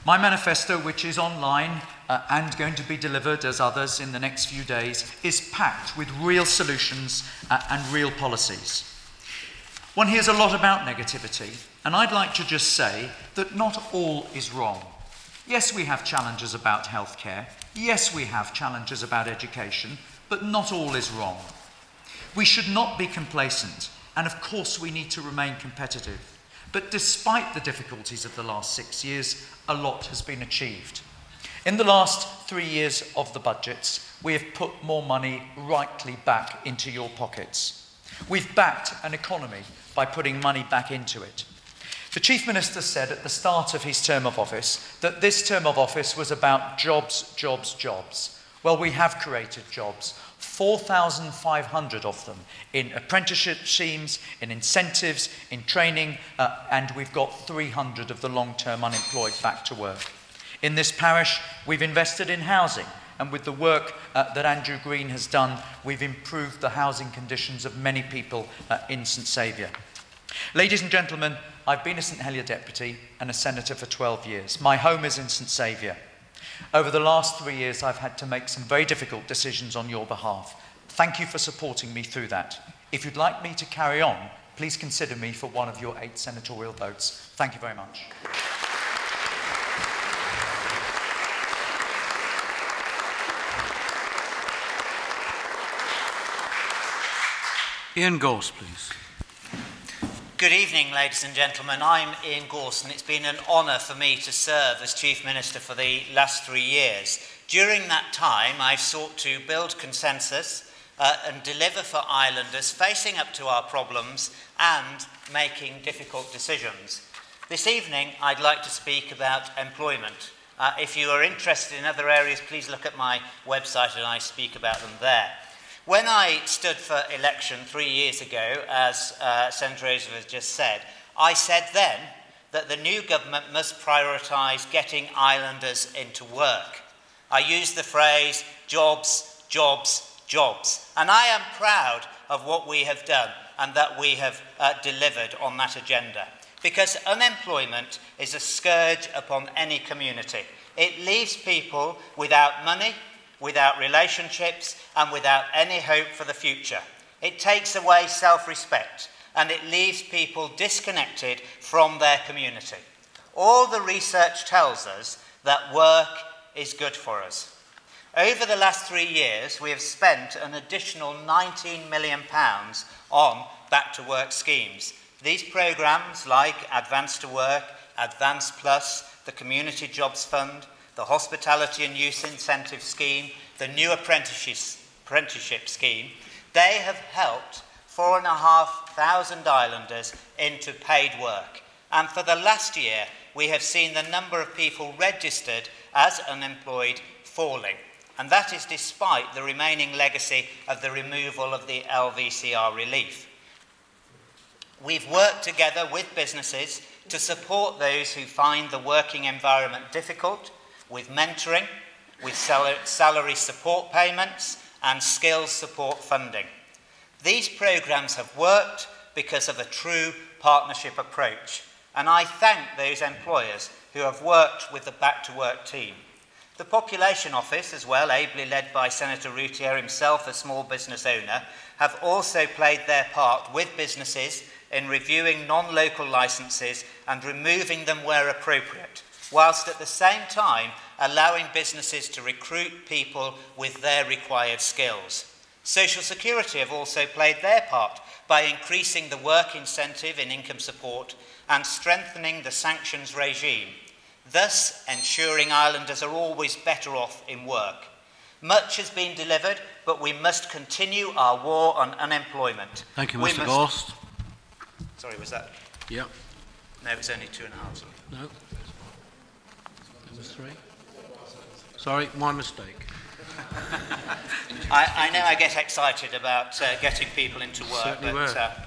My manifesto, which is online and going to be delivered as others in the next few days, is packed with real solutions and real policies. One hears a lot about negativity, and I'd like to just say that not all is wrong. Yes, we have challenges about healthcare. Yes, we have challenges about education, but not all is wrong. We should not be complacent, and of course we need to remain competitive. But despite the difficulties of the last 6 years, a lot has been achieved. In the last 3 years of the budgets, we have put more money rightly back into your pockets. We've backed an economy by putting money back into it. The Chief Minister said at the start of his term of office that this term of office was about jobs, jobs, jobs. Well, we have created jobs, 4,500 of them, in apprenticeship schemes, in incentives, in training, and we've got 300 of the long-term unemployed back to work. In this parish, we've invested in housing, and with the work that Andrew Green has done, we've improved the housing conditions of many people in St Saviour. Ladies and gentlemen, I've been a St Helier deputy and a senator for 12 years. My home is in St Saviour. Over the last 3 years, I've had to make some very difficult decisions on your behalf. Thank you for supporting me through that. If you'd like me to carry on, please consider me for one of your 8 senatorial votes. Thank you very much. Ian Gorst, please. Good evening, ladies and gentlemen. I'm Ian Gorst, and it's been an honour for me to serve as Chief Minister for the last 3 years. During that time, I've sought to build consensus and deliver for islanders facing up to our problems and making difficult decisions. This evening, I'd like to speak about employment. If you are interested in other areas, please look at my website and I speak about them there. When I stood for election 3 years ago, as Senator Ozouf has just said, I said then that the new government must prioritise getting islanders into work. I used the phrase jobs, jobs, jobs, and I am proud of what we have done and that we have delivered on that agenda. Because unemployment is a scourge upon any community. It leaves people without money, without relationships, and without any hope for the future. It takes away self-respect, and it leaves people disconnected from their community. All the research tells us that work is good for us. Over the last 3 years, we have spent an additional £19 million on back-to-work schemes. These programmes, like Advance to Work, Advance Plus, the Community Jobs Fund, the Hospitality and Youth Incentive Scheme, the new apprenticeship scheme, they have helped 4,500 islanders into paid work. And for the last year, we have seen the number of people registered as unemployed falling. And that is despite the remaining legacy of the removal of the LVCR relief. We've worked together with businesses to support those who find the working environment difficult, with mentoring, with salary support payments and skills support funding. These programmes have worked because of a true partnership approach, and I thank those employers who have worked with the Back to Work team. The Population Office, as well, ably led by Senator Routier himself, a small business owner, have also played their part with businesses in reviewing non-local licences and removing them where appropriate, whilst at the same time allowing businesses to recruit people with their required skills. Social Security have also played their part by increasing the work incentive in income support and strengthening the sanctions regime, thus ensuring islanders are always better off in work. Much has been delivered, but we must continue our war on unemployment. Thank you, Mr. Gorst. Sorry, was that? Yep. No, it's only 2.5. No. Number 3. Sorry, my mistake. I know I get excited about getting people into work, Certainly but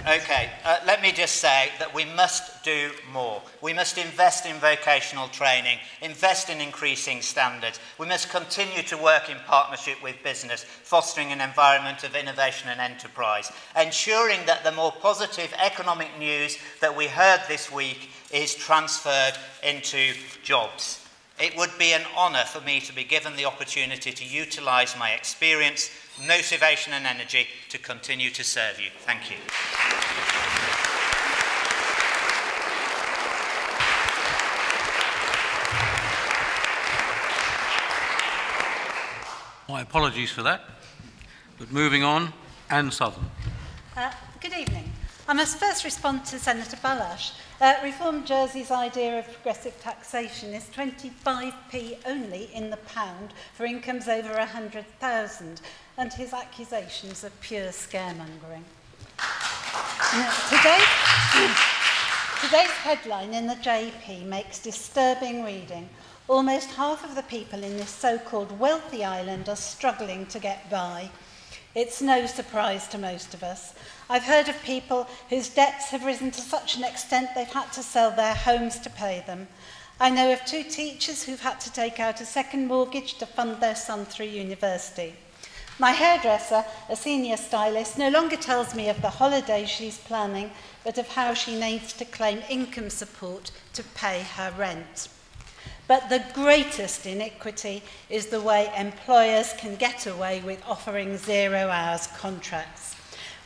okay, let me just say that we must do more. We must invest in vocational training, invest in increasing standards. We must continue to work in partnership with business, fostering an environment of innovation and enterprise, ensuring that the more positive economic news that we heard this week is transferred into jobs. It would be an honour for me to be given the opportunity to utilise my experience, motivation and energy to continue to serve you. Thank you. My apologies for that. But moving on, Anne Southern. Good evening. I must first respond to Senator Bailhache. Reform Jersey's idea of progressive taxation is 25p only in the pound for incomes over 100,000, and his accusations are pure scaremongering. Today's headline in the JP makes disturbing reading. Almost half of the people in this so-called wealthy island are struggling to get by. It's no surprise to most of us. I've heard of people whose debts have risen to such an extent they've had to sell their homes to pay them. I know of 2 teachers who've had to take out a second mortgage to fund their son through university. My hairdresser, a senior stylist, no longer tells me of the holiday she's planning, but of how she needs to claim income support to pay her rent. But the greatest iniquity is the way employers can get away with offering 0 hours contracts.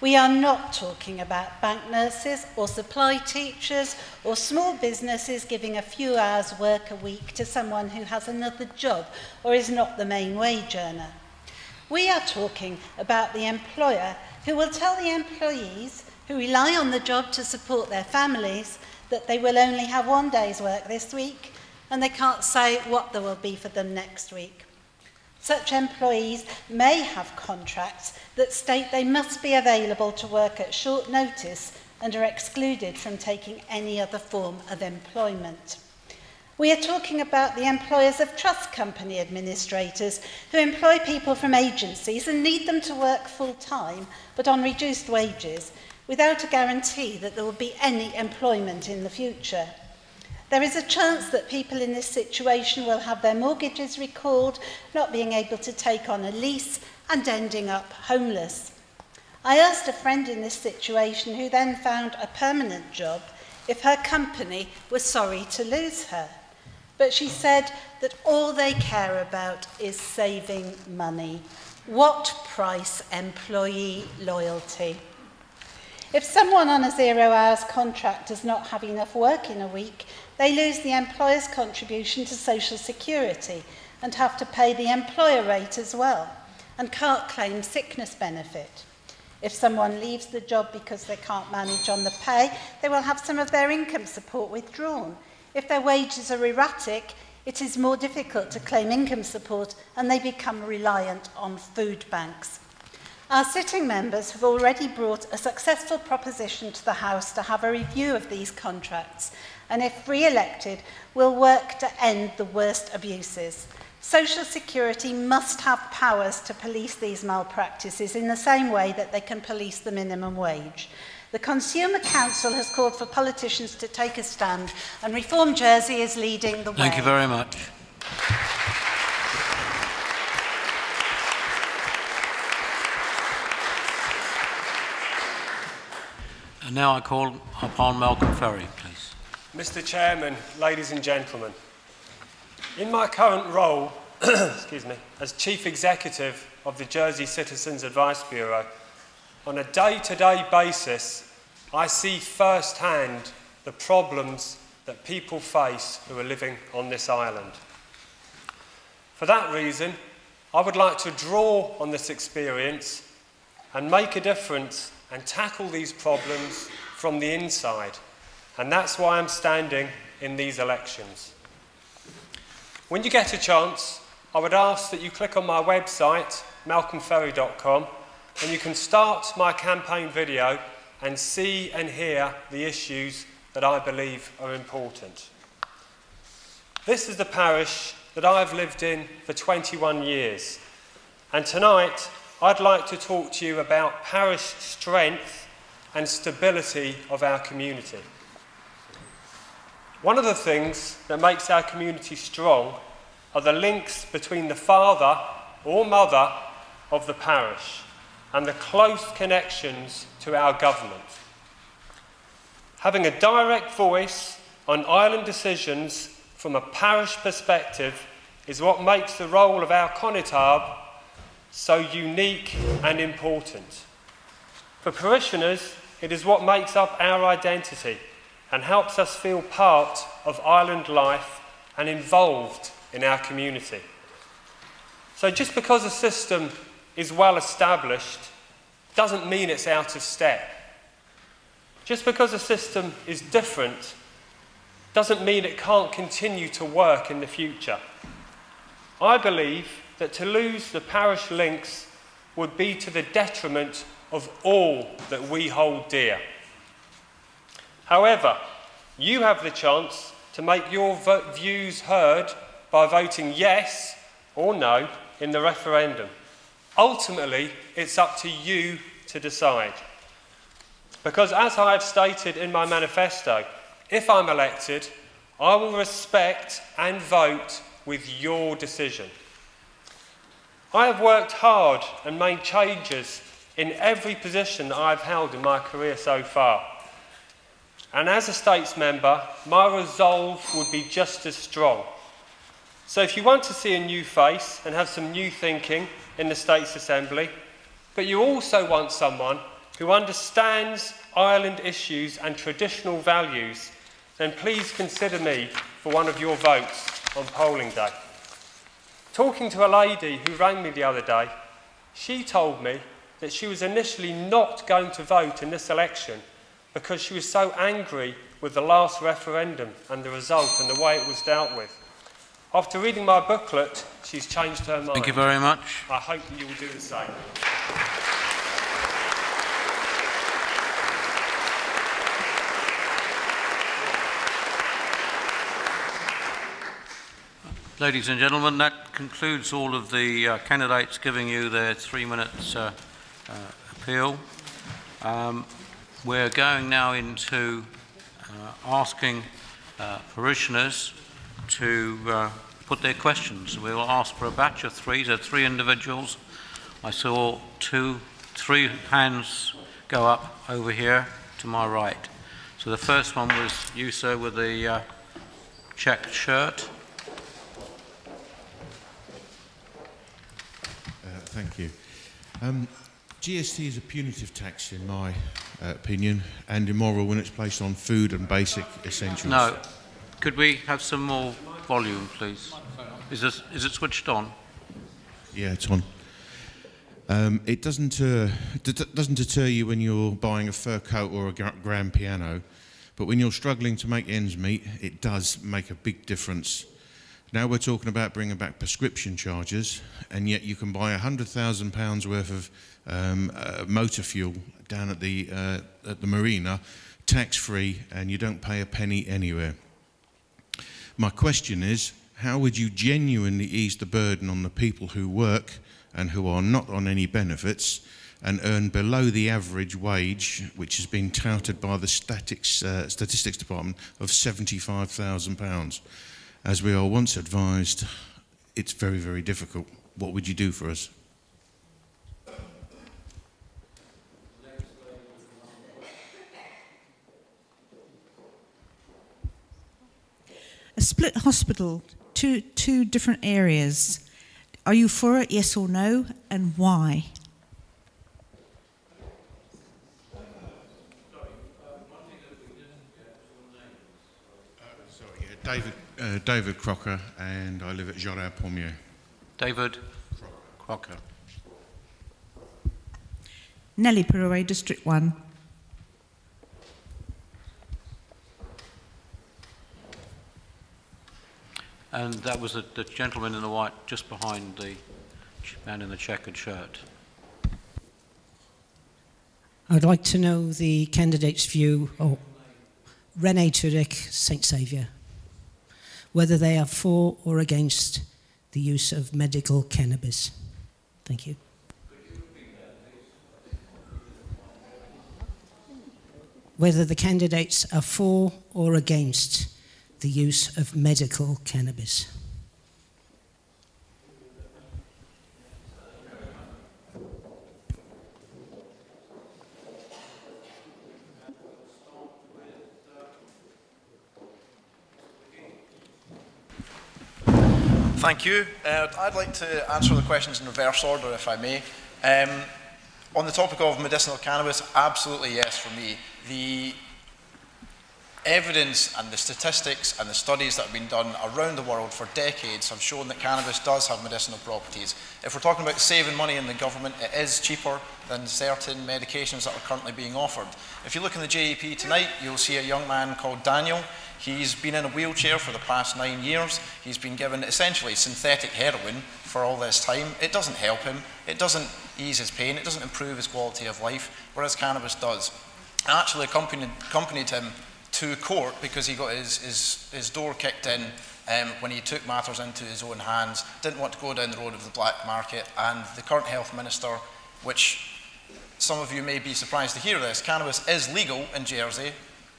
We are not talking about bank nurses or supply teachers or small businesses giving a few hours work a week to someone who has another job or is not the main wage earner. We are talking about the employer who will tell the employees who rely on the job to support their families that they will only have 1 day's work this week and they can't say what there will be for them next week. Such employees may have contracts that state they must be available to work at short notice and are excluded from taking any other form of employment. We are talking about the employers of trust company administrators who employ people from agencies and need them to work full-time but on reduced wages without a guarantee that there will be any employment in the future. There is a chance that people in this situation will have their mortgages recalled, not being able to take on a lease and ending up homeless. I asked a friend in this situation who then found a permanent job if her company was sorry to lose her. But she said that all they care about is saving money. What price employee loyalty? If someone on a 0 hours contract does not have enough work in a week, they lose the employer's contribution to Social Security and have to pay the employer rate as well and can't claim sickness benefit. If someone leaves the job because they can't manage on the pay, they will have some of their income support withdrawn. If their wages are erratic, it is more difficult to claim income support and they become reliant on food banks. Our sitting members have already brought a successful proposition to the House to have a review of these contracts, and if re-elected, will work to end the worst abuses. Social Security must have powers to police these malpractices in the same way that they can police the minimum wage. The Consumer Council has called for politicians to take a stand, and Reform Jersey is leading the way. Thank you very much. And now I call upon Malcolm Ferey, please. Mr. Chairman, ladies and gentlemen, In my current role excuse me, as Chief Executive of the Jersey Citizens Advice Bureau, on a day-to-day basis, I see firsthand the problems that people face who are living on this island. For that reason, I would like to draw on this experience and make a difference and tackle these problems from the inside. And that's why I'm standing in these elections. When you get a chance, I would ask that you click on my website, malcolmferry.com, and you can start my campaign video and see and hear the issues that I believe are important. This is the parish that I've lived in for 21 years, and tonight I'd like to talk to you about parish strength and stability of our community. One of the things that makes our community strong are the links between the father or mother of the parish and the close connections to our government. Having a direct voice on island decisions from a parish perspective is what makes the role of our Conitab so unique and important. For parishioners, it is what makes up our identity and helps us feel part of island life and involved in our community. So just because a system is well established doesn't mean it's out of step. Just because a system is different doesn't mean it can't continue to work in the future. I believe that to lose the parish links would be to the detriment of all that we hold dear. However, you have the chance to make your views heard by voting yes or no in the referendum. Ultimately, it's up to you to decide. Because as I have stated in my manifesto, if I'm elected, I will respect and vote with your decision. I have worked hard and made changes in every position that I've held in my career so far. And as a States member, my resolve would be just as strong. So if you want to see a new face and have some new thinking in the States Assembly, but you also want someone who understands island issues and traditional values, then please consider me for one of your votes on polling day. Talking to a lady who rang me the other day, she told me that she was initially not going to vote in this election because she was so angry with the last referendum and the result and the way it was dealt with. After reading my booklet, she's changed her mind. Thank you very much. I hope that you will do the same. Ladies and gentlemen, that concludes all of the candidates giving you their 3 minutes appeal. We're going now into asking parishioners to put their questions. We will ask for a batch of three. There are three individuals. I saw three hands go up over here to my right. So the first one was you, sir, with the checked shirt. Thank you. GST is a punitive tax, in my opinion, and immoral when it's placed on food and basic essentials. No. Could we have some more volume, please? Is it switched on? Yeah, it's on. It doesn't deter you when you're buying a fur coat or a grand piano, but when you're struggling to make ends meet, it does make a big difference. Now we're talking about bringing back prescription charges, and yet you can buy £100,000 worth of motor fuel down at the marina, tax-free, and you don't pay a penny anywhere. My question is, how would you genuinely ease the burden on the people who work and who are not on any benefits and earn below the average wage, which has been touted by the Statistics Department of £75,000? As we are once advised, it's very, very difficult. What would you do for us? A split hospital two different areas. Are you for it, yes or no, and why? David Crocker, and I live at Jordan-Pommier. David Crocker. Nellie Pirouet, District 1. And that was the gentleman in the white just behind the man in the checkered shirt. I'd like to know the candidate's view, or René Turek, St Saviour, whether they are for or against the use of medical cannabis. Thank you. Whether the candidates are for or against the use of medical cannabis. Thank you. I'd like to answer the questions in reverse order, if I may. On the topic of medicinal cannabis, absolutely yes for me. The evidence and the statistics and the studies that have been done around the world for decades have shown that cannabis does have medicinal properties. If we're talking about saving money in the government, it is cheaper than certain medications that are currently being offered. If you look in the JEP tonight, you'll see a young man called Daniel. He's been in a wheelchair for the past 9 years. He's been given essentially synthetic heroin for all this time. It doesn't help him. It doesn't ease his pain. It doesn't improve his quality of life, whereas cannabis does. I actually accompanied him to court because he got his door kicked in when he took matters into his own hands, didn't want to go down the road of the black market, and the current health minister, which some of you may be surprised to hear this, cannabis is legal in Jersey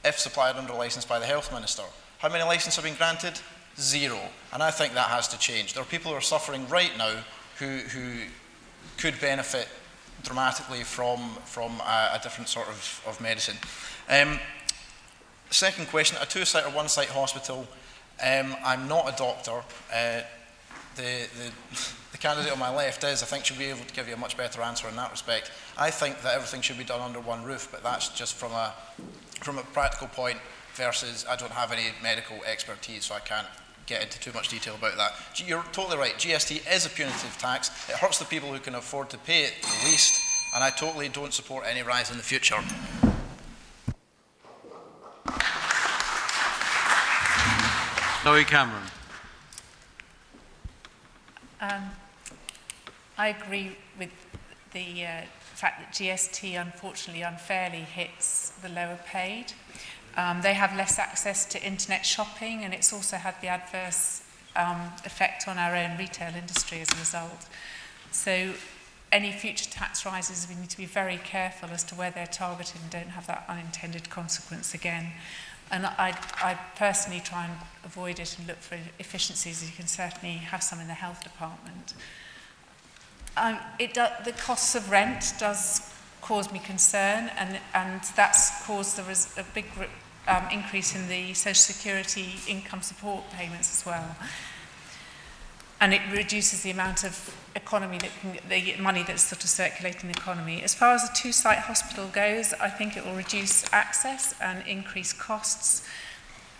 if supplied under licence by the health minister. How many licences have been granted? 0. And I think that has to change. There are people who are suffering right now who could benefit dramatically from a different sort of medicine. Second question, a 2-site or 1-site hospital. I'm not a doctor. The candidate on my left is, I think, should be able to give you a much better answer in that respect. I think that everything should be done under one roof, but that's just from a practical point versus I don't have any medical expertise, so I can't get into too much detail about that. You're totally right, GST is a punitive tax. It hurts the people who can afford to pay it the least, and I totally don't support any rise in the future. Zoe Cameron. I agree with the fact that GST unfortunately unfairly hits the lower paid. They have less access to internet shopping, and it's also had the adverse effect on our own retail industry as a result. So any future tax rises, we need to be very careful as to where they're targeted and don't have that unintended consequence again. And I personally try and avoid it and look for efficiencies. You can certainly have some in the health department. The costs of rent does cause me concern, and that's caused a big increase in the Social Security income support payments as well. And it reduces the amount of economy, the money that's sort of circulating the economy. As far as a 2-site hospital goes, I think it will reduce access and increase costs.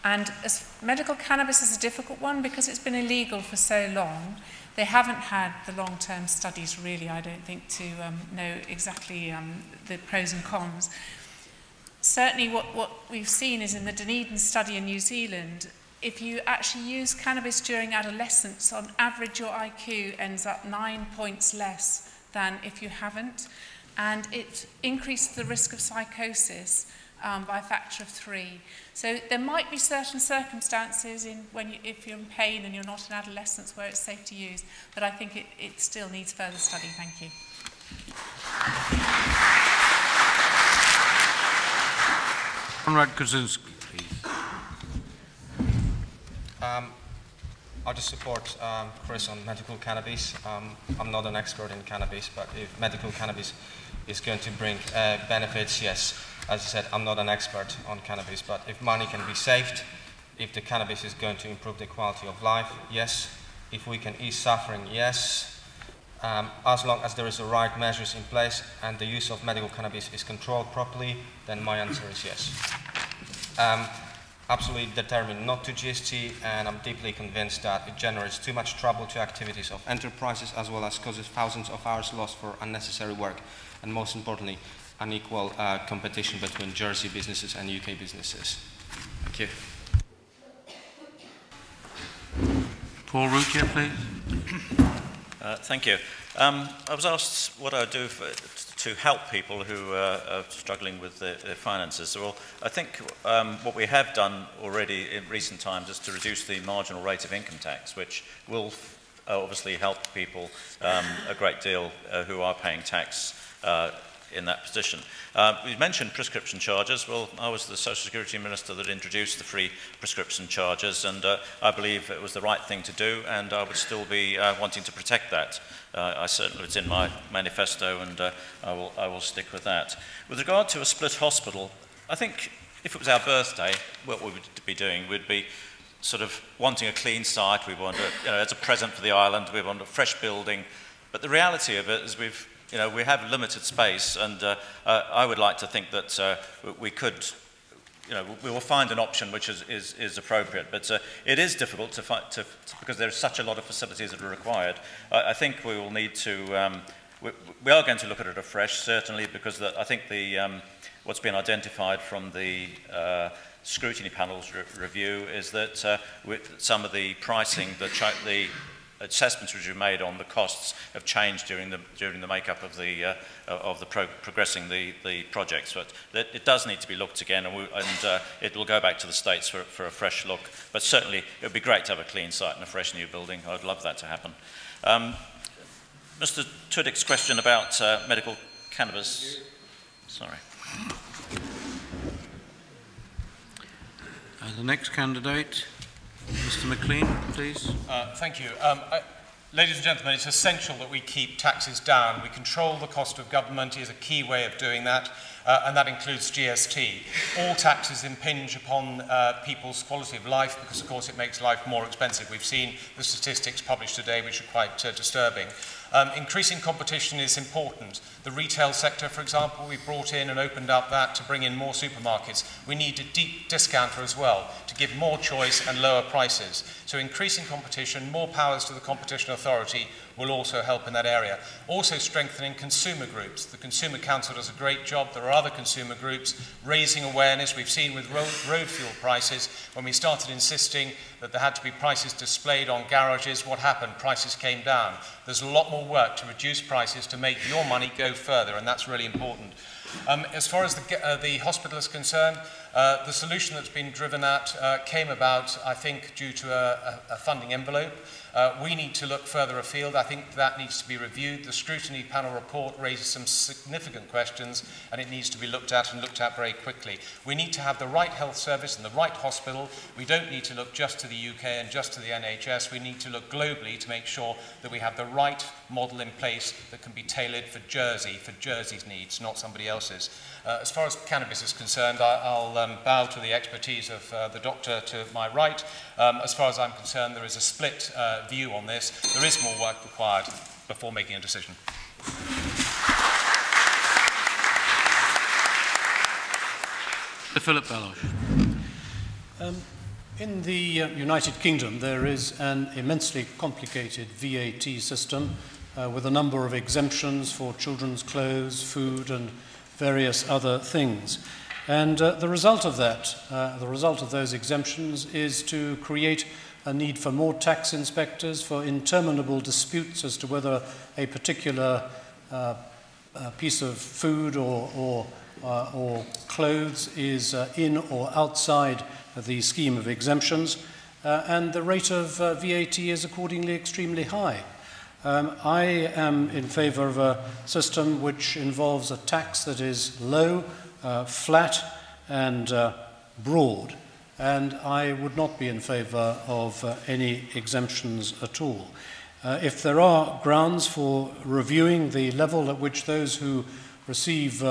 And as medical cannabis is a difficult one because it's been illegal for so long. They haven't had the long-term studies, really, I don't think, to know exactly the pros and cons. Certainly what we've seen is in the Dunedin study in New Zealand, if you actually use cannabis during adolescence, on average your IQ ends up 9 points less than if you haven't. And it increases the risk of psychosis by a factor of 3. So there might be certain circumstances if you're in pain and you're not in adolescence where it's safe to use, but I think it still needs further study. Thank you. Konrad Kruszynski, please. I just support Chris on medical cannabis. I'm not an expert in cannabis, but if medical cannabis is going to bring benefits, yes. As I said, I'm not an expert on cannabis, but if money can be saved If the cannabis is going to improve the quality of life, yes. If we can ease suffering, yes. As long as there is the right measures in place and the use of medical cannabis is controlled properly, then my answer is yes. Absolutely determined not to GST, and I'm deeply convinced that it generates too much trouble to activities of enterprises, as well as causes thousands of hours lost for unnecessary work, and most importantly, unequal competition between Jersey businesses and UK businesses. Thank you. Paul Routier, please. Thank you. I was asked what I would do to help people who are struggling with their finances. Well, I think what we have done already in recent times is to reduce the marginal rate of income tax, which will obviously help people a great deal who are paying tax in that position. We mentioned prescription charges. Well, I was the Social Security Minister that introduced the free prescription charges, and I believe it was the right thing to do, and I would still be wanting to protect that. I certainly, it's in my manifesto, and I will stick with that. With regard to a split hospital, I think if it was our birthday, what we would be doing would be sort of wanting a clean site. We want, as a present for the island, we want a fresh building. But the reality of it is we have limited space, and I would like to think that we could, we will find an option which is appropriate. But it is difficult to find, because there's such a lot of facilities that are required. I think we will need to, we are going to look at it afresh, certainly, because I think what's been identified from the scrutiny panel's review is that with some of the pricing, the assessments which were made on the costs have changed during the makeup of progressing the projects. But it does need to be looked again, and it will go back to the States for a fresh look. But certainly, it would be great to have a clean site and a fresh new building. I'd love that to happen. Mr. Tudyk's question about medical cannabis. Sorry. The next candidate. Mr. Maclean, please. Thank you. Ladies and gentlemen, it's essential that we keep taxes down. We control the cost of government is a key way of doing that, and that includes GST. All taxes impinge upon people's quality of life because, of course, it makes life more expensive. We've seen the statistics published today, which are quite disturbing. Increasing competition is important. The retail sector, for example, we brought in and opened up that to bring in more supermarkets. We need a deep discounter as well to give more choice and lower prices. So increasing competition, more powers to the Competition Authority will also help in that area. Also strengthening consumer groups. The Consumer Council does a great job. There are other consumer groups raising awareness. We've seen with road fuel prices, when we started insisting that there had to be prices displayed on garages, what happened? Prices came down. There's a lot more work to reduce prices to make your money go further, and that's really important. As far as the hospital is concerned, the solution that's been driven at came about, I think, due to a funding envelope. We need to look further afield. I think that needs to be reviewed. The scrutiny panel report raises some significant questions, and it needs to be looked at and looked at very quickly. We need to have the right health service and the right hospital. We don't need to look just to the UK and just to the NHS. We need to look globally to make sure that we have the right model in place that can be tailored for Jersey's needs, not somebody else's. As far as cannabis is concerned, I'll bow to the expertise of the doctor to my right. As far as I'm concerned, there is a split view on this. There is more work required before making a decision. Philip Bailhache. In the United Kingdom, there is an immensely complicated VAT system with a number of exemptions for children's clothes, food, and various other things. And the result of that, the result of those exemptions, is to create a need for more tax inspectors, for interminable disputes as to whether a particular piece of food or clothes is in or outside the scheme of exemptions, and the rate of VAT is accordingly extremely high. I am in favour of a system which involves a tax that is low, flat and broad, and I would not be in favour of any exemptions at all. If there are grounds for reviewing the level at which those who receive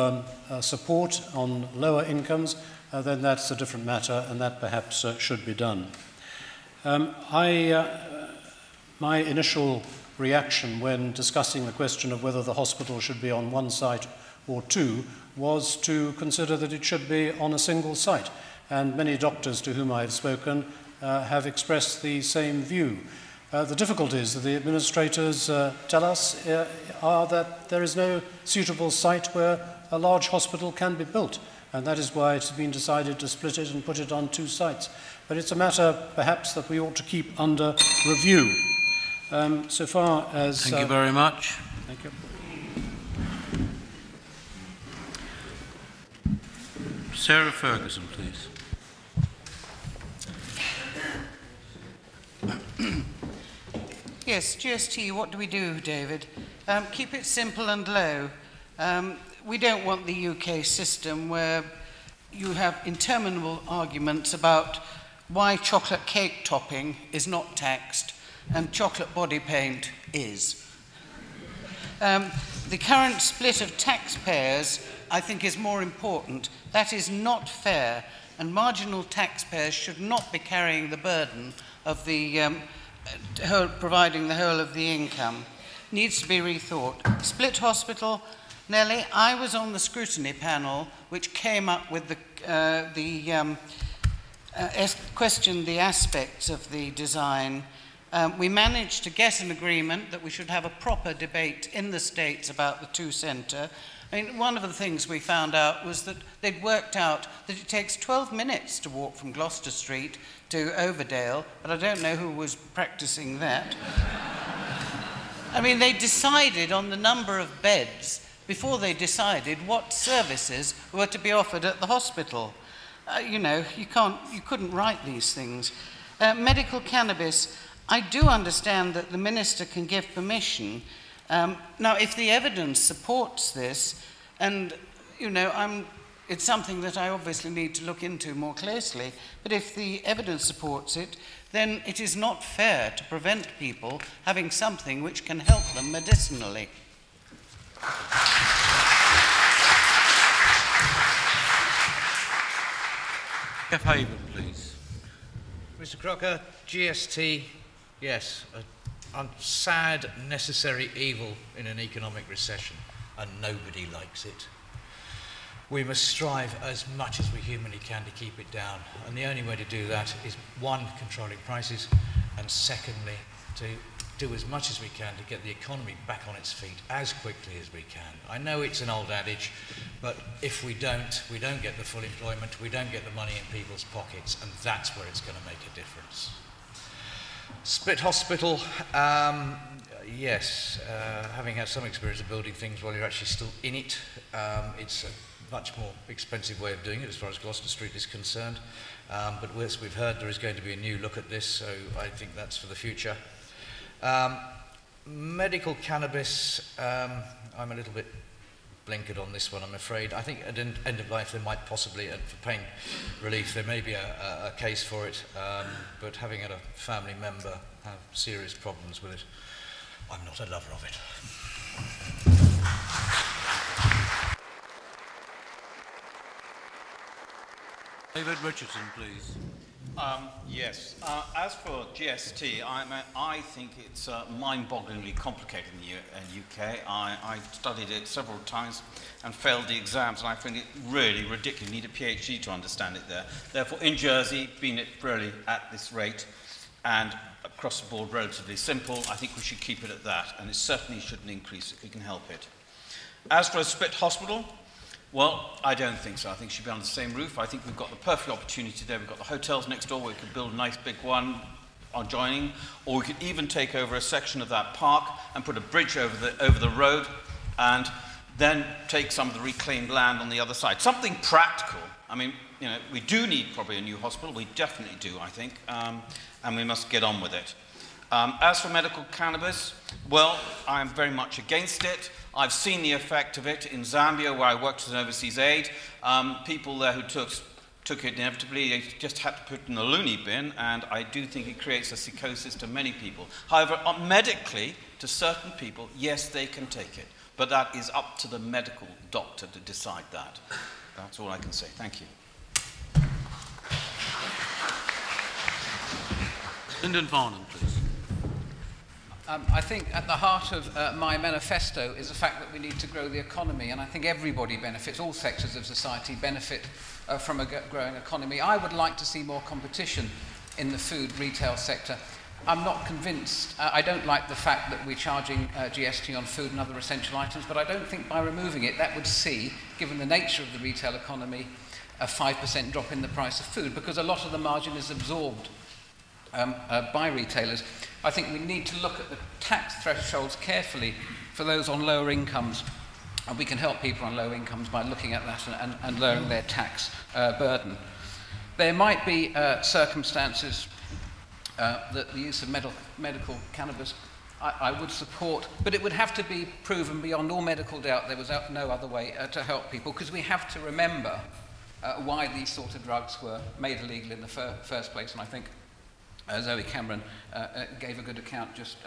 support on lower incomes then that's a different matter, and that perhaps should be done. My initial reaction when discussing the question of whether the hospital should be on one site or two was to consider that it should be on a single site. And many doctors to whom I have spoken have expressed the same view. The difficulties that the administrators tell us are that there is no suitable site where a large hospital can be built, and that is why it's been decided to split it and put it on two sites. But it's a matter, perhaps, that we ought to keep under review. So far as... Thank you very much. Thank you. Sarah Ferguson, please. Yes, GST, what do we do, David? Keep it simple and low. We don't want the UK system where you have interminable arguments about why chocolate cake topping is not taxed and chocolate body paint is. The current split of taxpayers, I think, is more important. That is not fair, and marginal taxpayers should not be carrying the burden of the providing the whole of the income. Needs to be rethought. Split hospital, Nellie, I was on the scrutiny panel which came up with questioned the aspects of the design. We managed to get an agreement that we should have a proper debate in the States about the two-centre. I mean, one of the things we found out was that they'd worked out that it takes 12 minutes to walk from Gloucester Street to Overdale, but I don't know who was practicing that. I mean, they decided on the number of beds before they decided what services were to be offered at the hospital. You know, you couldn't write these things. Medical cannabis, I do understand that the minister can give permission. Now, if the evidence supports this, and, you know, it's something that I obviously need to look into more closely, but if the evidence supports it, then it is not fair to prevent people having something which can help them medicinally. Geoff Habin, please. Mr. Crocker, GST, yes, a sad, necessary evil in an economic recession, and nobody likes it. We must strive as much as we humanly can to keep it down, and the only way to do that is, one, controlling prices, and secondly, to do as much as we can to get the economy back on its feet as quickly as we can. I know it's an old adage, but if we don't get the full employment, we don't get the money in people's pockets, and that's where it's going to make a difference. Split hospital, yes, having had some experience of building things while you're actually still in it, it's a much more expensive way of doing it as far as Gloucester Street is concerned. But as we've heard, there is going to be a new look at this, so I think that's for the future. Medical cannabis, I'm a little bit blinkered on this one, I'm afraid. I think at end of life there might possibly, and for pain relief, there may be a case for it, but having had a family member have serious problems with it, I'm not a lover of it. David Richardson, please. Yes. As for GST, I think it's mind-bogglingly complicated in the UK. I studied it several times and failed the exams, and I find it really ridiculous. You need a PhD to understand it there. Therefore, in Jersey, being it really at this rate and across the board relatively simple, I think we should keep it at that, and it certainly shouldn't increase if we can help it. As for a split hospital, well, I don't think so. I think it should be under the same roof. I think we've got the perfect opportunity there. We've got the hotels next door where we could build a nice big one adjoining, or we could even take over a section of that park and put a bridge over the road and then take some of the reclaimed land on the other side. Something practical. I mean, you know, we do need probably a new hospital. We definitely do, I think, and we must get on with it. As for medical cannabis, well, I'm very much against it. I've seen the effect of it in Zambia, where I worked as an overseas aide. People there who took it inevitably, they just had to put it in the loony bin, and I do think it creates a psychosis to many people. However, medically, to certain people, yes, they can take it. But that is up to the medical doctor to decide that. That's all I can say. Thank you. Lyndon Farnham, please. I think at the heart of my manifesto is the fact that we need to grow the economy, and I think everybody benefits, all sectors of society benefit from a growing economy. I would like to see more competition in the food retail sector. I'm not convinced. I don't like the fact that we're charging GST on food and other essential items, but I don't think by removing it that would see, given the nature of the retail economy, a 5% drop in the price of food, because a lot of the margin is absorbed by retailers. I think we need to look at the tax thresholds carefully for those on lower incomes, and we can help people on low incomes by looking at that and lowering their tax burden. There might be circumstances that the use of medical cannabis I would support, but it would have to be proven beyond all medical doubt there was no other way to help people, because we have to remember why these sort of drugs were made illegal in the first place, and I think Zoe Cameron gave a good account just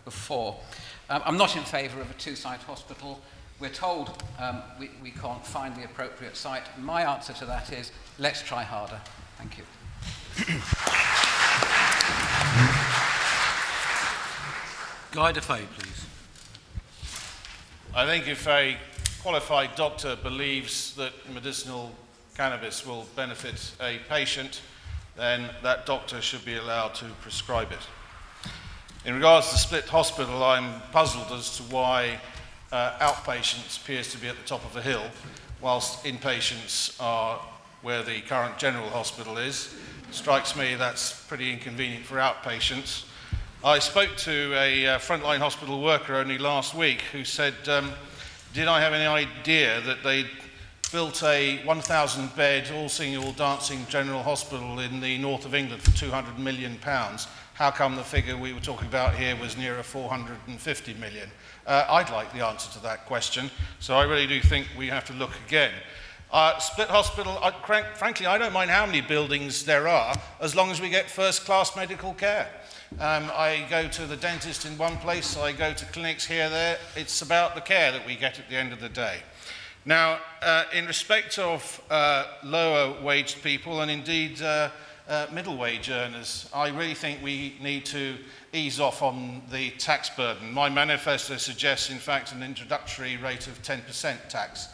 before. I'm not in favour of a two-site hospital. We're told we can't find the appropriate site. My answer to that is, let's try harder. Thank you. Guy de Faye, please. I think if a qualified doctor believes that medicinal cannabis will benefit a patient, then that doctor should be allowed to prescribe it. In regards to split hospital, I'm puzzled as to why outpatients appears to be at the top of the hill, whilst inpatients are where the current general hospital is. Strikes me that's pretty inconvenient for outpatients. I spoke to a frontline hospital worker only last week who said, did I have any idea that they'd built a 1,000-bed, all-singing, all-dancing general hospital in the north of England for £200 million? How come the figure we were talking about here was nearer 450 million? I'd like the answer to that question, so I really do think we have to look again. Split hospital, frankly, I don't mind how many buildings there are, as long as we get first-class medical care. I go to the dentist in one place, I go to clinics here, there. It's about the care that we get at the end of the day. Now, in respect of lower-waged people, and indeed middle-wage earners, I really think we need to ease off on the tax burden. My manifesto suggests, in fact, an introductory rate of 10% tax.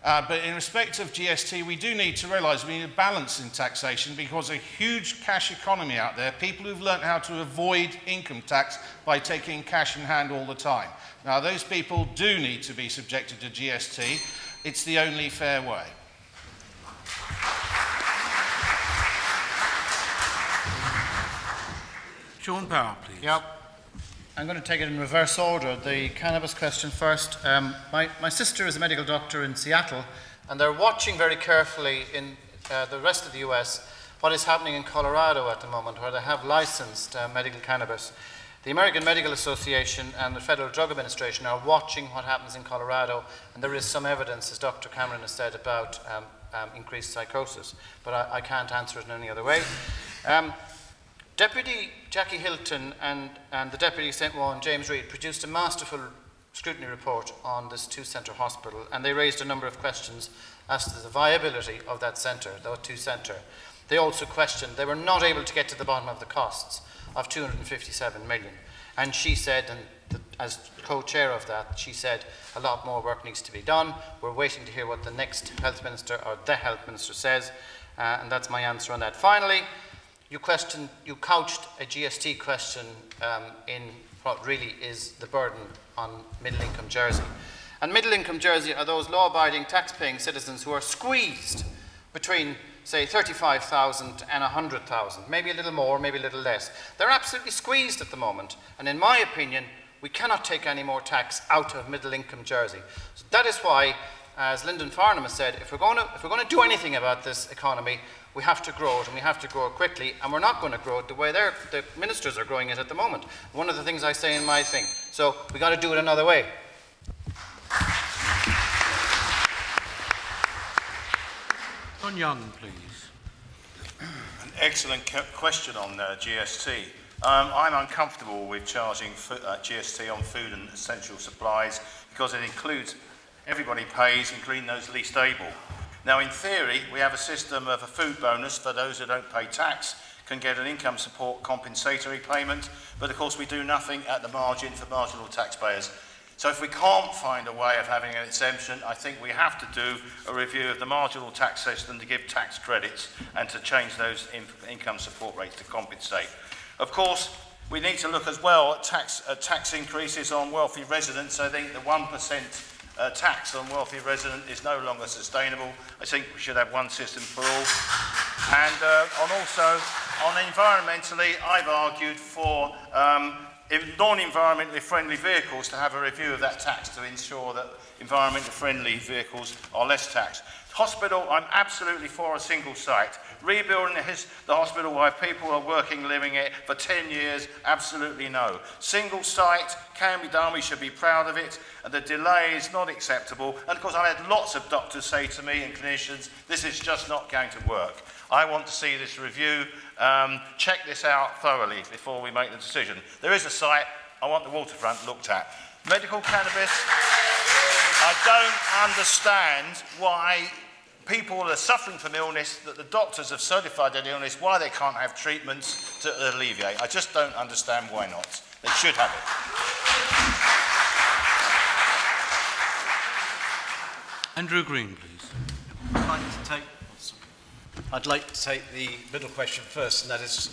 But in respect of GST, we do need to realise we need a balance in taxation, because a huge cash economy out there, people who've learnt how to avoid income tax by taking cash in hand all the time. Now, those people do need to be subjected to GST. It's the only fair way. Sean Power, please. Yep. I'm going to take it in reverse order. The cannabis question first. My sister is a medical doctor in Seattle, and they're watching very carefully in the rest of the US what is happening in Colorado at the moment, where they have licensed medical cannabis. The American Medical Association and the Federal Drug Administration are watching what happens in Colorado, and there is some evidence, as Dr. Cameron has said, about increased psychosis, but I can't answer it in any other way. Deputy Jackie Hilton and the Deputy St. Juan, James Reid, produced a masterful scrutiny report on this two-centre hospital, and they raised a number of questions as to the viability of that centre, that two-centre. They also questioned, they were not able to get to the bottom of the costs of 257 million. And she said, and as co-chair of that, she said a lot more work needs to be done. We're waiting to hear what the next health minister or the health minister says, and that's my answer on that. Finally, you couched a GST question in what really is the burden on middle-income Jersey. And middle-income Jersey are those law-abiding, tax-paying citizens who are squeezed between, say, 35,000 and 100,000, maybe a little more, maybe a little less. They're absolutely squeezed at the moment, and in my opinion, we cannot take any more tax out of middle-income Jersey. So that is why, as Lyndon Farnham has said, if we're going to do anything about this economy, we have to grow it, and we have to grow it quickly, and we're not going to grow it the way the ministers are growing it at the moment. One of the things I say in my thing. So we've got to do it another way. John Young, please. An excellent question on GST. I'm uncomfortable with charging GST on food and essential supplies because it includes, everybody pays, including those least able. Now, in theory, we have a system of a food bonus for those who don't pay tax, can get an income support compensatory payment, but of course we do nothing at the margin for marginal taxpayers. So if we can't find a way of having an exemption, I think we have to do a review of the marginal tax system to give tax credits and to change those income support rates to compensate. Of course, we need to look as well at tax increases on wealthy residents. I think the 1% tax on wealthy resident is no longer sustainable. I think we should have one system for all. And also on environmentally, I've argued for non-environmentally friendly vehicles to have a review of that tax to ensure that environmentally friendly vehicles are less taxed. Hospital, I'm absolutely for a single site. Rebuilding the hospital while people are working, living it for 10 years, absolutely no. Single site can be done, we should be proud of it, and the delay is not acceptable. And of course, I've had lots of doctors say to me and clinicians, this is just not going to work. I want to see this review, check this out thoroughly before we make the decision. There is a site, I want the waterfront looked at. Medical cannabis, I don't understand why people that are suffering from illness, that the doctors have certified their illness, why they can't have treatments to alleviate. I just don't understand why not. They should have it. Andrew Green, please. I'd like to take the middle question first, and that is,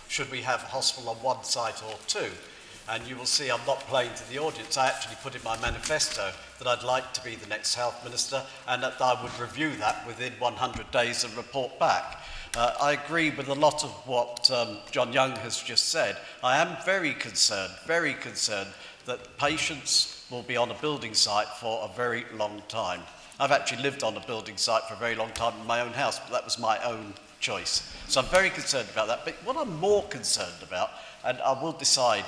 should we have a hospital on one site or two? And you will see I'm not playing to the audience. I actually put in my manifesto that I'd like to be the next health minister and that I would review that within 100 days and report back. I agree with a lot of what John Young has just said. I am very concerned that patients will be on a building site for a very long time. I've actually lived on a building site for a very long time in my own house, but that was my own choice. So I'm very concerned about that. But what I'm more concerned about, and I will decide,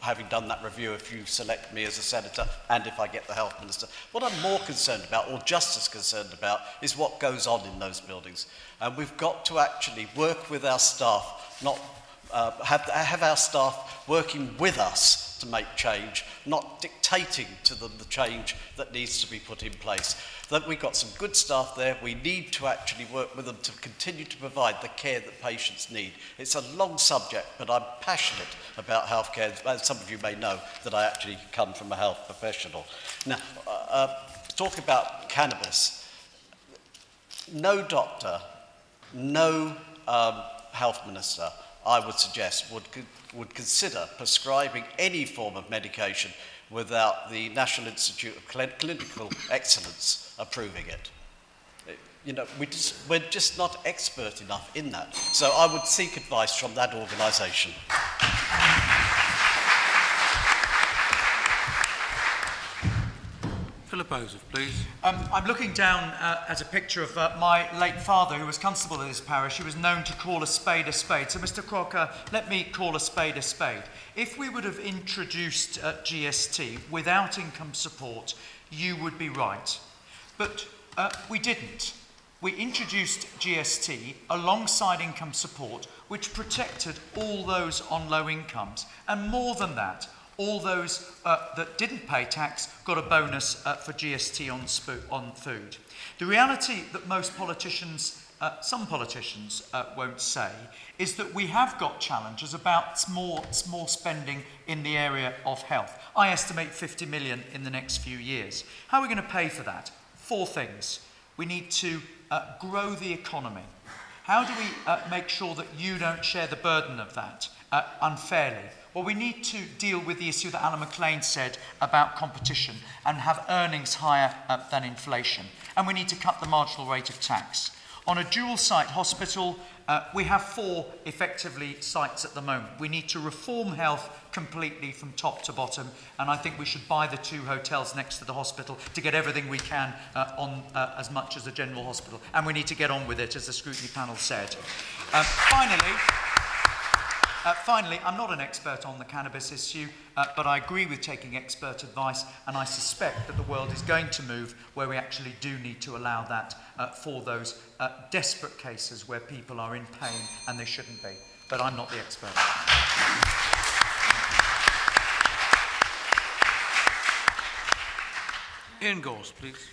having done that review, if you select me as a senator and if I get the health minister, what I'm more concerned about, or just as concerned about, is what goes on in those buildings. And we've got to actually work with our staff, not have our staff working with us to make change, not dictating to them the change that needs to be put in place. That we've got some good staff there, we need to actually work with them to continue to provide the care that patients need. It's a long subject, but I'm passionate about healthcare. As some of you may know, that I actually come from a health professional. Now, talking about cannabis, no doctor, no health minister, I would suggest, would consider prescribing any form of medication without the National Institute of Clinical Excellence approving it. You know, we're just not expert enough in that. So I would seek advice from that organisation. Philip Ozouf, please. I'm looking down at a picture of my late father, who was constable of this parish. He was known to call a spade a spade. So, Mr. Crocker, let me call a spade a spade. If we would have introduced GST without income support, you would be right. But we didn't. We introduced GST alongside income support, which protected all those on low incomes. And more than that, all those that didn't pay tax got a bonus for GST on food. The reality that most politicians, some politicians won't say, is that we have got challenges about small spending in the area of health. I estimate 50 million in the next few years. How are we going to pay for that? 4 things. We need to grow the economy. How do we make sure that you don't share the burden of that unfairly? Well, we need to deal with the issue that Alan Maclean said about competition and have earnings higher than inflation. And we need to cut the marginal rate of tax. On a dual-site hospital, we have 4 effectively sites at the moment. We need to reform health completely from top to bottom, and I think we should buy the 2 hotels next to the hospital to get everything we can on as much as a general hospital. And we need to get on with it, as the scrutiny panel said. Finally, I'm not an expert on the cannabis issue, but I agree with taking expert advice, and I suspect that the world is going to move where we actually do need to allow that for those desperate cases where people are in pain and they shouldn't be. But I'm not the expert. Ian Gorst, please.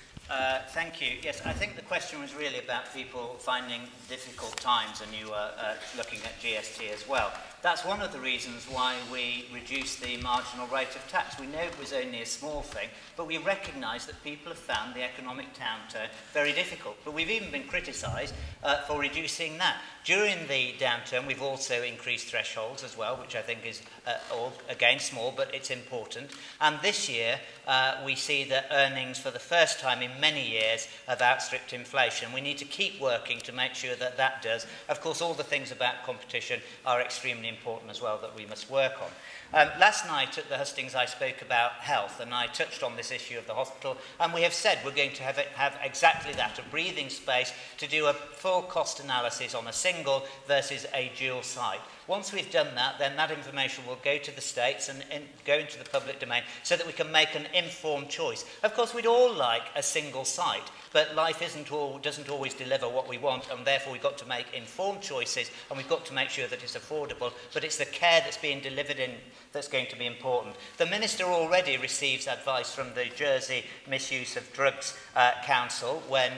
Thank you. Yes, I think the question was really about people finding difficult times, and you were looking at GST as well. That's one of the reasons why we reduced the marginal rate of tax. We know it was only a small thing, but we recognise that people have found the economic downturn very difficult. But we've even been criticised for reducing that. During the downturn, we've also increased thresholds as well, which I think is, again, small, but it's important. And this year, we see that earnings, for the first time in many years, have outstripped inflation. We need to keep working to make sure that that does. Of course, all the things about competition are extremely important as well that we must work on. Last night at the Hustings I spoke about health, and I touched on this issue of the hospital, and we have said we're going to have exactly that, a breathing space to do a full cost analysis on a single versus a dual site. Once we've done that, then that information will go to the states and go into the public domain so that we can make an informed choice. Of course, we'd all like a single site, but life doesn't always deliver what we want, and therefore we've got to make informed choices, and we've got to make sure that it's affordable, but it's the care that's being delivered in that's going to be important. The Minister already receives advice from the Jersey Misuse of Drugs Council when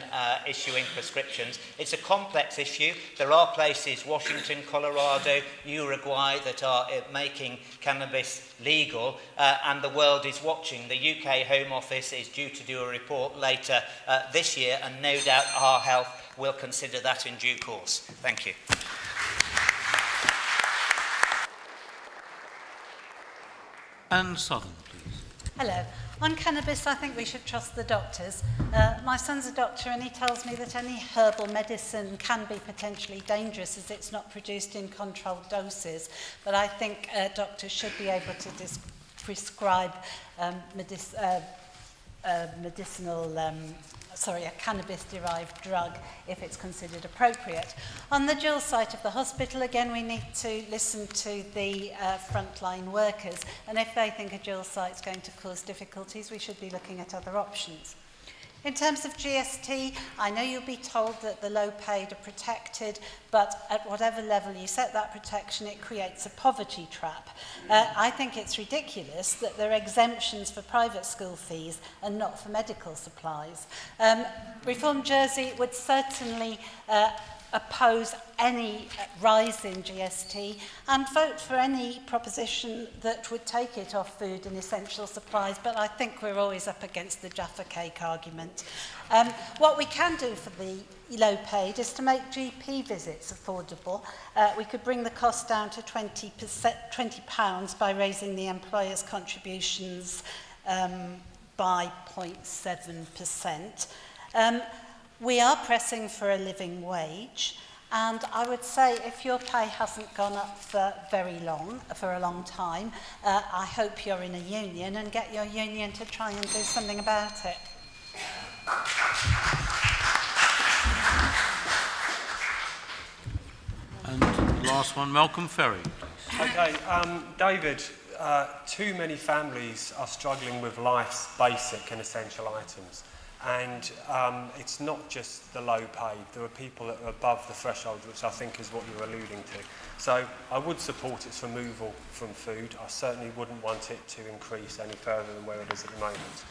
issuing prescriptions. It's a complex issue. There are places, Washington, Colorado, Uruguay, that are making cannabis legal, and the world is watching. The UK Home Office is due to do a report later this year, and no doubt our health will consider that in due course. Thank you. Anne Southern, please. Hello. On cannabis, I think we should trust the doctors. My son's a doctor, and he tells me that any herbal medicine can be potentially dangerous as it's not produced in controlled doses. But I think doctors should be able to prescribe a cannabis-derived drug if it's considered appropriate. On the dual site of the hospital, again, we need to listen to the frontline workers, and if they think a dual site is going to cause difficulties, we should be looking at other options. In terms of GST, I know you'll be told that the low-paid are protected, but at whatever level you set that protection, it creates a poverty trap. I think it's ridiculous that there are exemptions for private school fees and not for medical supplies. Reform Jersey would certainly oppose any rise in GST and vote for any proposition that would take it off food and essential supplies, but I think we're always up against the Jaffa cake argument. What we can do for the low paid is to make GP visits affordable. We could bring the cost down to £20 by raising the employer's contributions by 0.7%. We are pressing for a living wage, and I would say if your pay hasn't gone up for a long time, I hope you're in a union and get your union to try and do something about it. And last one, Malcolm Ferey. Okay, David, too many families are struggling with life's basic and essential items. And it's not just the low paid. There are people that are above the threshold, which I think is what you're alluding to. So I would support its removal from food. I certainly wouldn't want it to increase any further than where it is at the moment.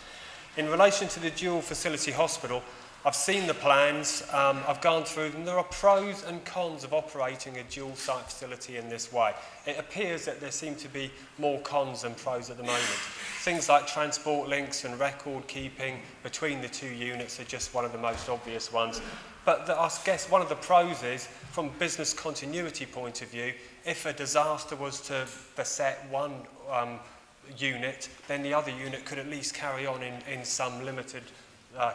In relation to the dual facility hospital, I've seen the plans, I've gone through them. There are pros and cons of operating a dual site facility in this way. It appears that there seem to be more cons than pros at the moment. Things like transport links and record keeping between the two units are just one of the most obvious ones. But I guess one of the pros is, from a business continuity point of view, if a disaster was to beset one unit, then the other unit could at least carry on in some limited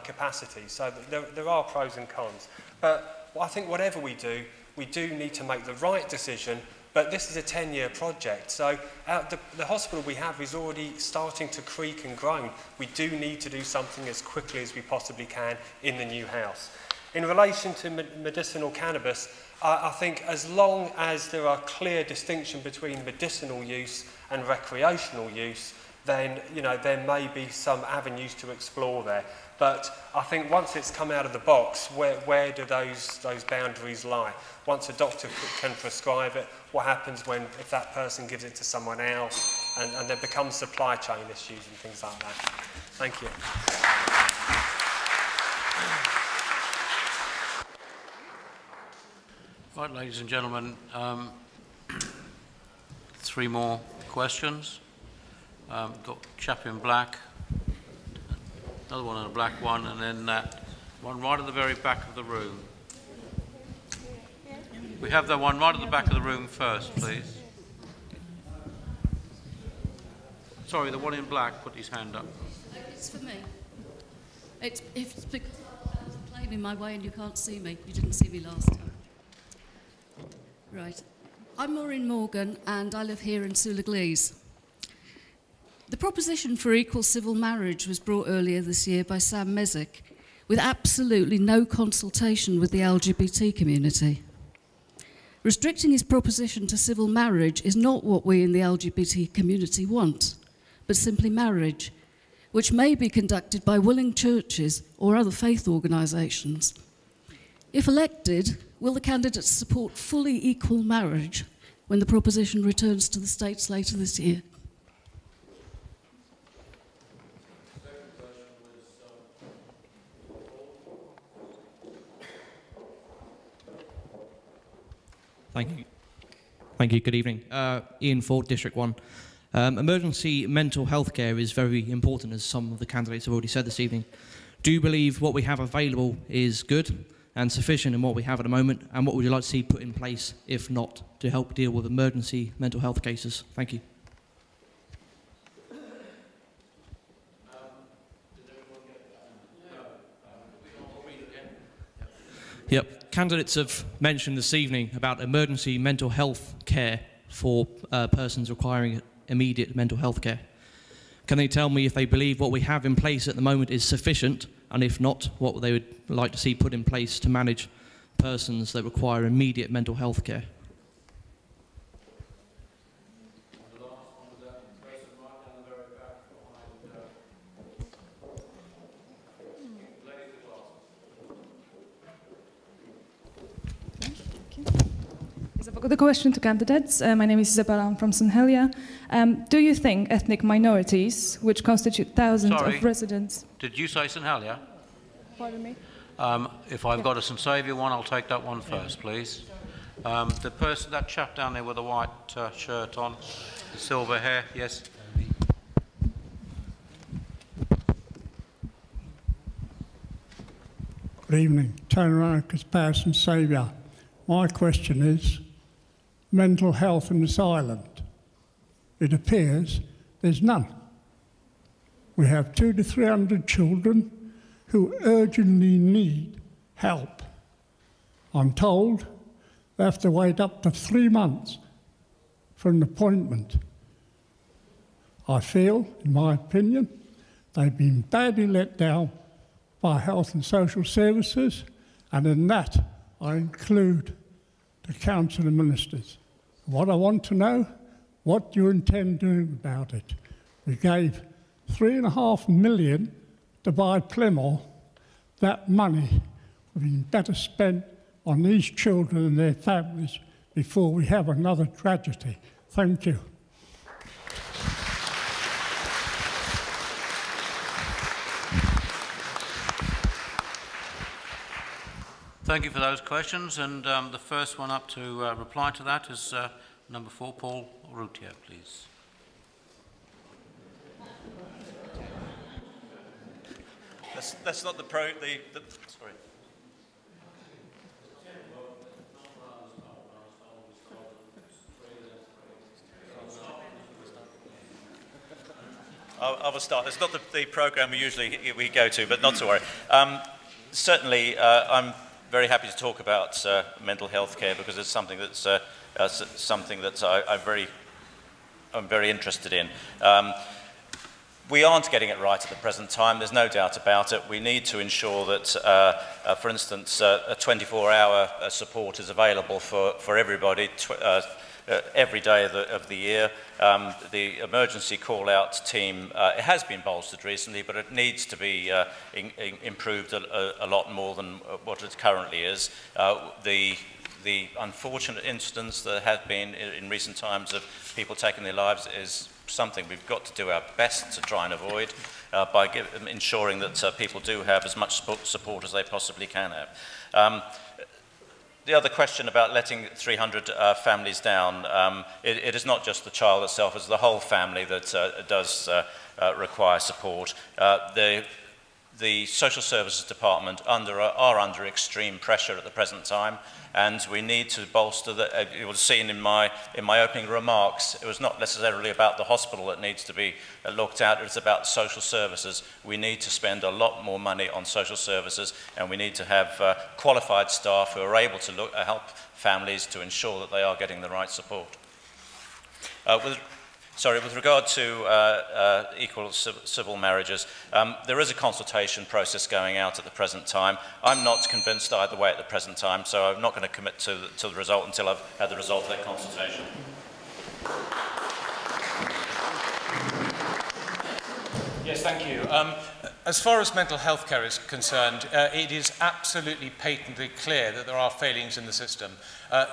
capacity. So there are pros and cons. But I think whatever we do need to make the right decision. But this is a 10-year project, so the hospital we have is already starting to creak and groan. We do need to do something as quickly as we possibly can in the new house. In relation to medicinal cannabis, I think as long as there are clear distinction between medicinal use and recreational use, then there may be some avenues to explore there. But I think once it's come out of the box, where do those boundaries lie? Once a doctor can prescribe it, what happens if that person gives it to someone else, and there becomes supply chain issues and things like that. Thank you. Right, ladies and gentlemen, 3 more questions. Got chap in black, another one and a black one, and then that one right at the very back of the room. We have the one right at the back of the room first, please. Sorry, the one in black put his hand up. It's for me. It's because there's a plane in my way and you can't see me. You didn't see me last time. Right. I'm Maureen Morgan and I live here in Soulaglise. The proposition for equal civil marriage was brought earlier this year by Sam Mesick with absolutely no consultation with the LGBT community. Restricting his proposition to civil marriage is not what we in the LGBT community want, but simply marriage, which may be conducted by willing churches or other faith organisations. If elected, will the candidates support fully equal marriage when the proposition returns to the States later this year? Thank you. Thank you. Good evening. Ian Ford, District 1. Emergency mental health care is very important, as some of the candidates have already said this evening. Do you believe what we have available is good and sufficient in what we have at the moment, and what would you like to see put in place, if not, to help deal with emergency mental health cases? Thank you. Yep. Candidates have mentioned this evening about emergency mental health care for persons requiring immediate mental health care. Can they tell me if they believe what we have in place at the moment is sufficient, and if not, what they would like to see put in place to manage persons that require immediate mental health care? I've got a question to candidates. My name is Isabella, I'm from St. Helier. Do you think ethnic minorities, which constitute thousands of residents... Did you say St. Helier? Pardon me? If I've got a St. Saviour one, I'll take that one first, please. The person, that chap down there with the white shirt on, the silver hair, yes. Good evening. Tony Rankus, St. Saviour. My question is, mental health in this island. It appears there's none. We have 200 to 300 children who urgently need help. I'm told they have to wait up to 3 months for an appointment. I feel, in my opinion, they've been badly let down by Health and Social Services, and in that I include the Council of Ministers. What I want to know, what do you intend doing about it? We gave £3.5 million to buy Plymouth. That money would be better spent on these children and their families before we have another tragedy. Thank you. Thank you for those questions, and the first one up to reply to that is number 4, Paul Routier, please. That's not the sorry. I will start. It's not the programme we go to, but not to worry. Certainly, I'm very happy to talk about mental health care because it's something that's I'm very interested in. We aren't getting it right at the present time, there's no doubt about it. We need to ensure that, for instance, a 24-hour support is available for everybody every day of the year. The emergency call-out team, it has been bolstered recently, but it needs to be improved a lot more than what it currently is. The unfortunate incidents that have been in recent times of people taking their lives is something we've got to do our best to try and avoid. by ensuring that people do have as much support as they possibly can have. The other question about letting 300 families down, it is not just the child itself, it's the whole family that does require support. The social services department are under extreme pressure at the present time, and we need to bolster that. It was seen in my opening remarks, it was not necessarily about the hospital that needs to be looked at, it's about social services. We need to spend a lot more money on social services, and we need to have qualified staff who are able to help families to ensure that they are getting the right support. With regard to equal civil marriages, there is a consultation process going out at the present time. I'm not convinced either way at the present time, so I'm not going to commit to the result until I've had the result of that consultation. Yes, thank you. As far as mental health care is concerned, it is absolutely patently clear that there are failings in the system.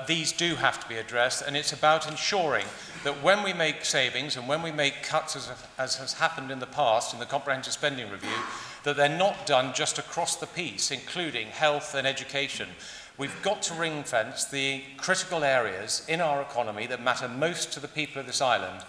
These do have to be addressed, and it's about ensuring that when we make savings and when we make cuts, as has happened in the past in the comprehensive spending review, that they're not done just across the piece, including health and education. We've got to ring-fence the critical areas in our economy that matter most to the people of this island.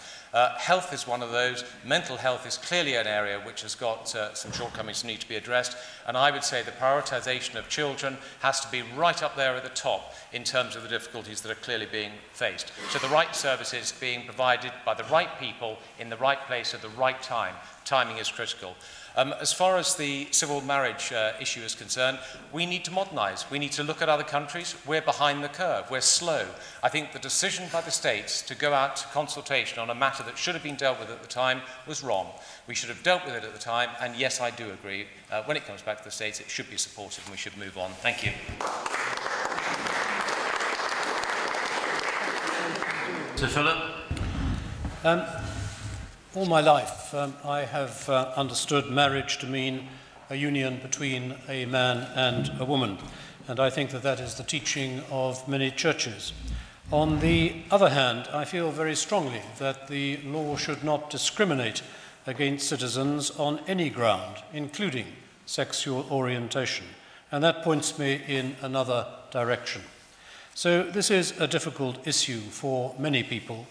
Health is one of those. Mental health is clearly an area which has got some shortcomings that need to be addressed, and I would say the prioritisation of children has to be right up there at the top in terms of the difficulties that are clearly being faced. So the right services being provided by the right people in the right place at the right time. Timing is critical. As far as the civil marriage issue is concerned, we need to modernise. We need to look at other countries. We're behind the curve. We're slow. I think the decision by the states to go out to consultation on a matter that should have been dealt with at the time was wrong. We should have dealt with it at the time, and yes, I do agree. When it comes back to the states, it should be supported and we should move on. Thank you. Sir Philip? All my life, I have understood marriage to mean a union between a man and a woman, and I think that that is the teaching of many churches. On the other hand, I feel very strongly that the law should not discriminate against citizens on any ground, including sexual orientation, and that points me in another direction. So this is a difficult issue for many people,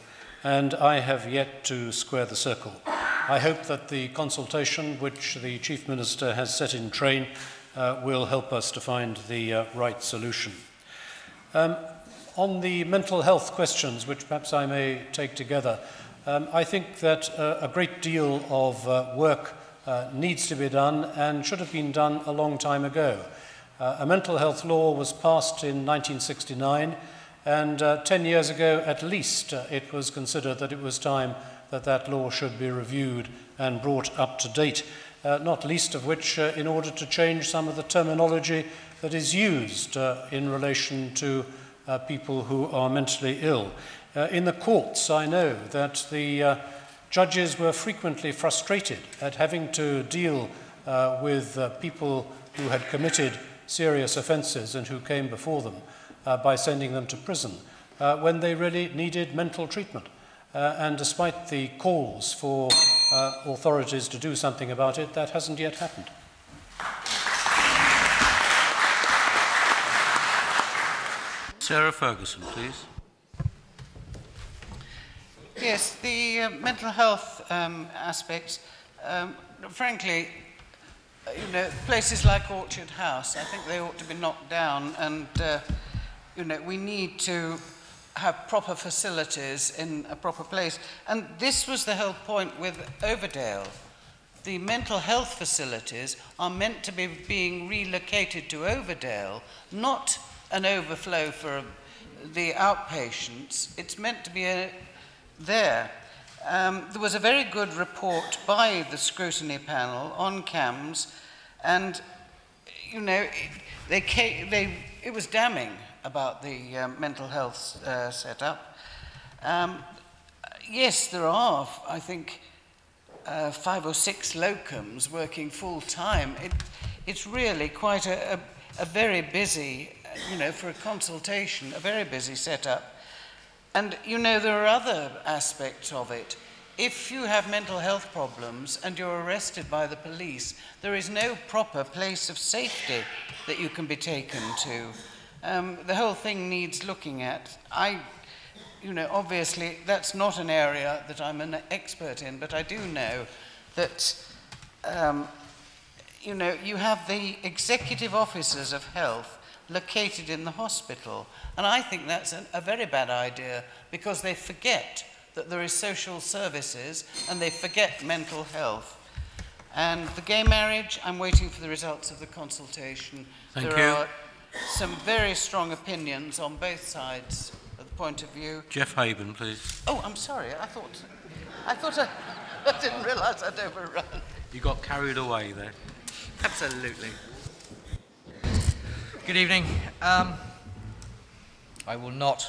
and I have yet to square the circle. I hope that the consultation which the Chief Minister has set in train will help us to find the right solution. On the mental health questions, which perhaps I may take together, I think that a great deal of work needs to be done and should have been done a long time ago. A mental health law was passed in 1969, and 10 years ago, at least, it was considered that it was time that that law should be reviewed and brought up to date, not least of which in order to change some of the terminology that is used in relation to people who are mentally ill. In the courts, I know that the judges were frequently frustrated at having to deal with people who had committed serious offences and who came before them by sending them to prison when they really needed mental treatment. And despite the calls for authorities to do something about it, that hasn't yet happened. Sarah Ferguson, please. Yes, the mental health aspects, frankly, you know, places like Orchard House, I think they ought to be knocked down, and you know, we need to have proper facilities in a proper place. And this was the whole point with Overdale. The mental health facilities are meant to be being relocated to Overdale, not an overflow for the outpatients. It's meant to be there. There was a very good report by the scrutiny panel on CAMS, and you know, it was damning about the mental health setup. Yes, there are, I think, 5 or 6 locums working full-time. It's really quite a very busy, you know, for a consultation, a very busy setup. And, you know, there are other aspects of it. if you have mental health problems and you're arrested by the police, there is no proper place of safety that you can be taken to. The whole thing needs looking at. Obviously, that's not an area that I'm an expert in, but I do know that, you have the executive officers of health located in the hospital. And I think that's a very bad idea, because they forget that there is social services and they forget mental health. And the gay marriage, I'm waiting for the results of the consultation. Thank there you. are some very strong opinions on both sides of the point of view. Geoff Habin, please. Oh, I'm sorry. I didn't realise I'd overrun. You got carried away there. Absolutely. Good evening. I will not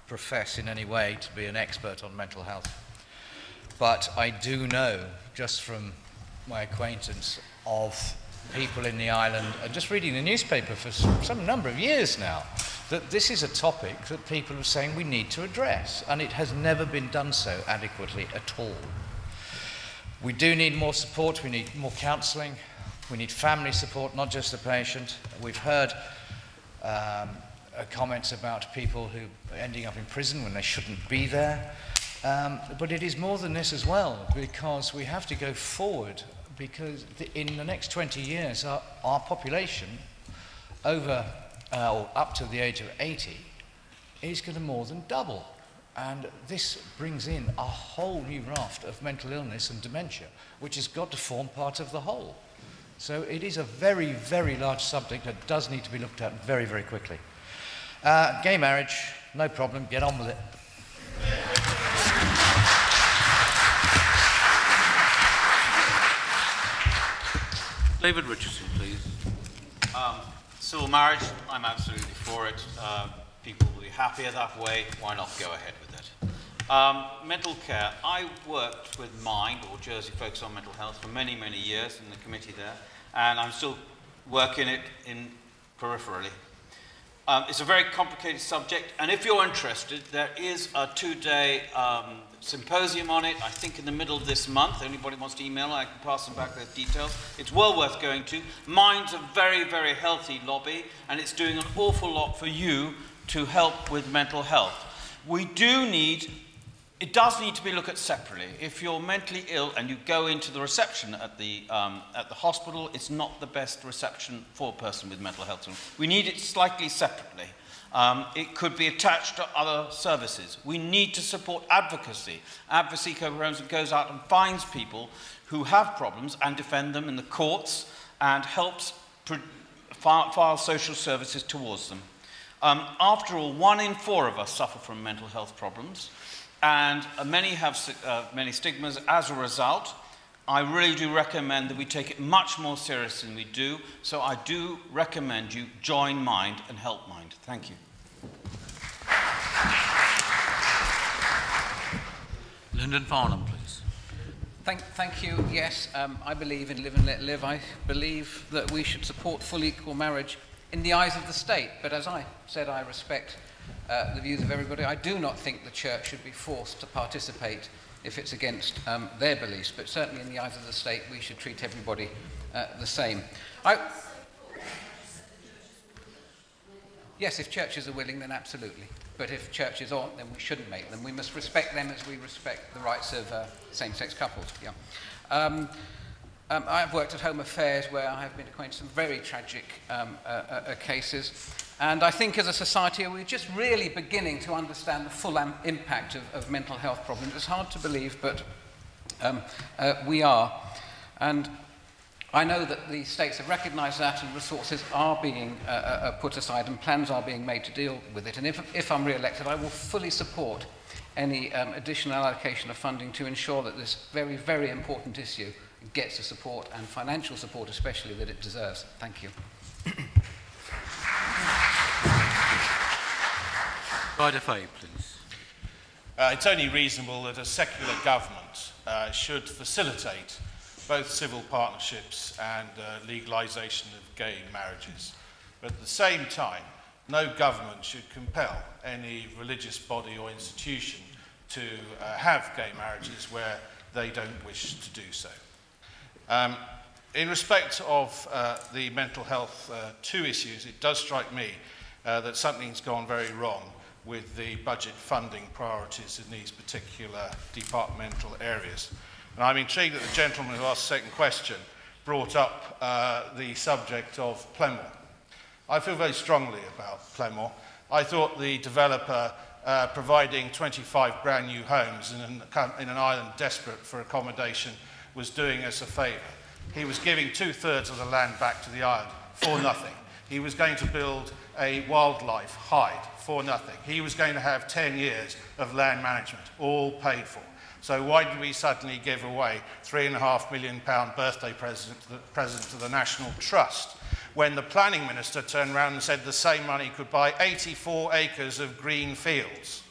profess in any way to be an expert on mental health, but I do know, just from my acquaintance of people in the island, and just reading the newspaper for some number of years now, that this is a topic that people are saying we need to address, and it has never been done so adequately at all. We do need more support, we need more counselling, we need family support, not just the patient. We've heard comments about people who are ending up in prison when they shouldn't be there. But it is more than this as well, because we have to go forward, because in the next 20 years our population over or up to the age of 80 is going to more than double. And this brings in a whole new raft of mental illness and dementia, which has got to form part of the whole. So it is a very, very large subject that does need to be looked at very, very quickly. Gay marriage, no problem, get on with it. David Richardson, please. Civil marriage, I'm absolutely for it. People will be happier that way. Why not go ahead with it? Mental care. I worked with Mind, or Jersey Focus on Mental Health, for many, many years in the committee there, and I'm still working it in peripherally. It's a very complicated subject, and if you're interested, there is a 2-day symposium on it, I think in the middle of this month. Anybody wants to email, I can pass them back their details. It's well worth going to. Mind's a very, very healthy lobby, and it's doing an awful lot for you to help with mental health. It does need to be looked at separately. If you're mentally ill and you go into the reception at the hospital, it's not the best reception for a person with mental health. We need it slightly separately. It could be attached to other services. We need to support advocacy. Advocacy programs that goes out and finds people who have problems and defend them in the courts and helps file social services towards them. After all, 1 in 4 of us suffer from mental health problems, and many have many stigmas as a result. I really do recommend that we take it much more seriously than we do, so I do recommend you join Mind and help Mind. Thank you. Lyndon Farnham, please. Thank you. Yes, I believe in live and let live. I believe that we should support full equal marriage in the eyes of the state, but as I said, I respect the views of everybody. I do not think the church should be forced to participate if it's against their beliefs, but certainly in the eyes of the state we should treat everybody the same. Yes, if churches are willing, then absolutely. But if churches aren't, then we shouldn't make them. We must respect them as we respect the rights of same-sex couples. Yeah. I've worked at Home Affairs where I have been acquainted with some very tragic cases. And I think as a society we're just really beginning to understand the full impact of mental health problems. It's hard to believe, but we are. And I know that the states have recognised that and resources are being put aside and plans are being made to deal with it. And if I'm re-elected, I will fully support any additional allocation of funding to ensure that this very, very important issue gets the support, and financial support especially, that it deserves. Thank you. Faye, please. It's only reasonable that a secular government should facilitate both civil partnerships and legalisation of gay marriages. But at the same time, no government should compel any religious body or institution to have gay marriages where they don't wish to do so. In respect of the mental health two issues, it does strike me that something's gone very wrong with the budget funding priorities in these particular departmental areas. And I'm intrigued that the gentleman who asked the second question brought up the subject of Plemore. I feel very strongly about Plemore. I thought the developer providing 25 brand new homes in an island desperate for accommodation was doing us a favour. He was giving 2/3 of the land back to the island for nothing. He was going to build a wildlife hide for nothing. He was going to have 10 years of land management, all paid for. So why did we suddenly give away £3.5 million birthday present to the National Trust when the planning minister turned around and said the same money could buy 84 acres of green fields,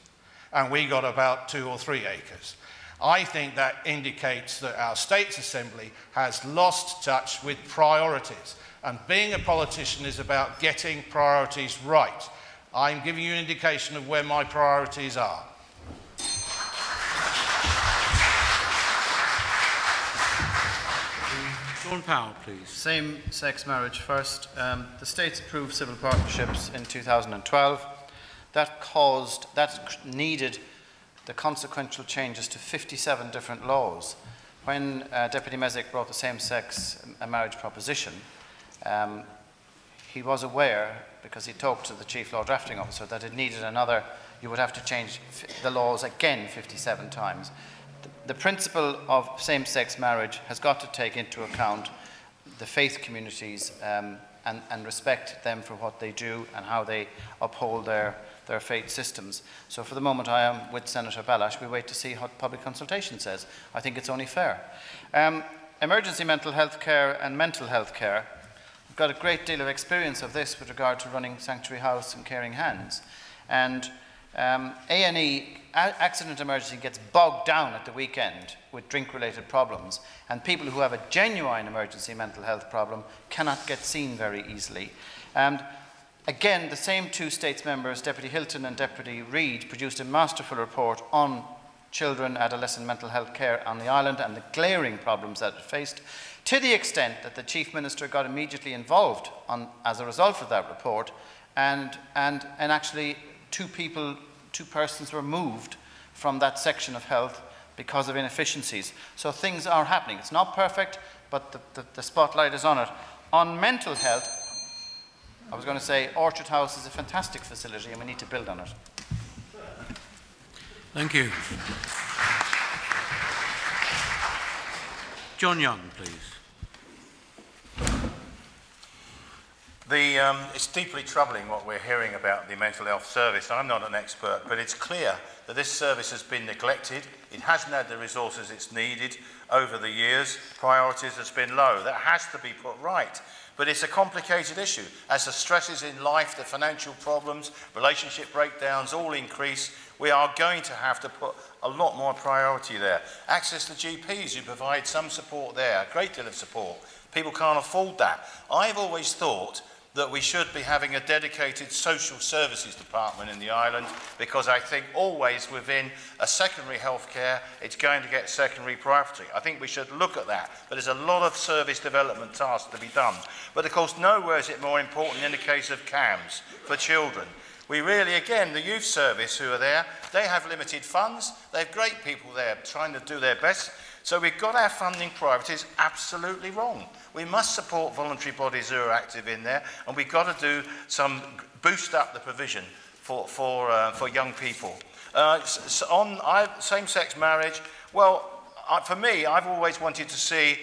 and we got about 2 or 3 acres? I think that indicates that our States Assembly has lost touch with priorities, and being a politician is about getting priorities right. I'm giving you an indication of where my priorities are. Sean Powell, please. Same-sex marriage first. The states approved civil partnerships in 2012. That needed the consequential changes to 57 different laws. When Deputy Mezek brought the same-sex marriage proposition, he was aware, because he talked to the Chief Law Drafting Officer, that it needed another, you would have to change the laws again 57 times. The principle of same-sex marriage has got to take into account the faith communities and respect them for what they do and how they uphold their faith systems. So for the moment I am with Senator Bailhache. We wait to see what public consultation says. I think it's only fair. Emergency mental health care and mental health care. I've got a great deal of experience of this with regard to running Sanctuary House and Caring Hands. And A&E, accident emergency, gets bogged down at the weekend with drink-related problems, and people who have a genuine emergency mental health problem cannot get seen very easily. And again, the same two States members, Deputy Hilton and Deputy Reid, produced a masterful report on children, adolescent mental health care on the island and the glaring problems that it faced, to the extent that the Chief Minister got immediately involved as a result of that report, and actually two persons were moved from that section of health because of inefficiencies. So things are happening. It's not perfect, but the spotlight is on it. On mental health, I was going to say Orchard House is a fantastic facility and we need to build on it. Thank you. John Young, please. It's deeply troubling what we're hearing about the mental health service. I'm not an expert, but it's clear that this service has been neglected. It hasn't had the resources it's needed over the years. Priorities has been low. That has to be put right. But it's a complicated issue. As the stresses in life, the financial problems, relationship breakdowns all increase, we are going to have to put a lot more priority there. Access to GPs who provide some support there, a great deal of support. People can't afford that. I've always thought that we should be having a dedicated social services department in the island, because I think always within a secondary health care, it's going to get secondary priority. I think we should look at that. But there's a lot of service development tasks to be done. But of course, nowhere is it more important in the case of CAMS for children. We really, again, the youth service who are there, they have limited funds. They have great people there trying to do their best. So we've got our funding priorities absolutely wrong. We must support voluntary bodies who are active in there, and we've got to do some boost up the provision for young people. On same-sex marriage, well, for me, I've always wanted to see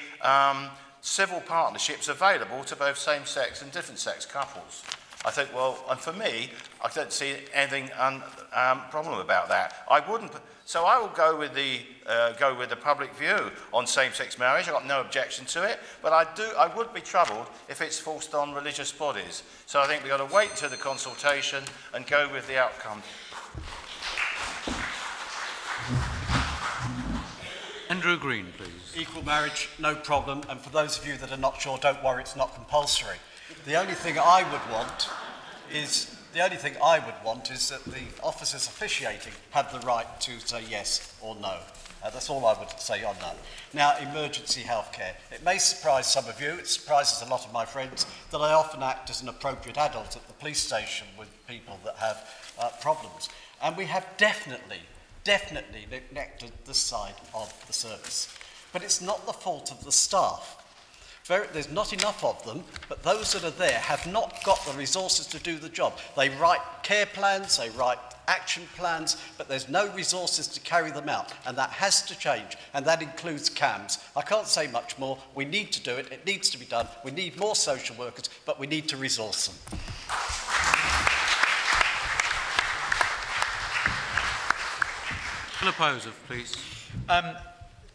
civil partnerships available to both same-sex and different-sex couples. I think, well, and for me, I don't see anything problem about that. So I will go with the public view on same-sex marriage. I've got no objection to it, but I would be troubled if it's forced on religious bodies. So I think we've got to wait until the consultation and go with the outcome. Andrew Green, please. Equal marriage, no problem. And for those of you that are not sure, don't worry, it's not compulsory. The only thing I would want is The only thing I would want is that the officers officiating have the right to say yes or no. That's all I would say on that. Now, emergency healthcare. It may surprise some of you, it surprises a lot of my friends, that I often act as an appropriate adult at the police station with people that have problems. And we have definitely neglected this side of the service. But it's not the fault of the staff. There's not enough of them, but those that are there have not got the resources to do the job. They write care plans, they write action plans, but there's no resources to carry them out, and that has to change, and that includes CAMS. I can't say much more. We need to do it. It needs to be done. We need more social workers, but we need to resource them. Philip Ozouf, please.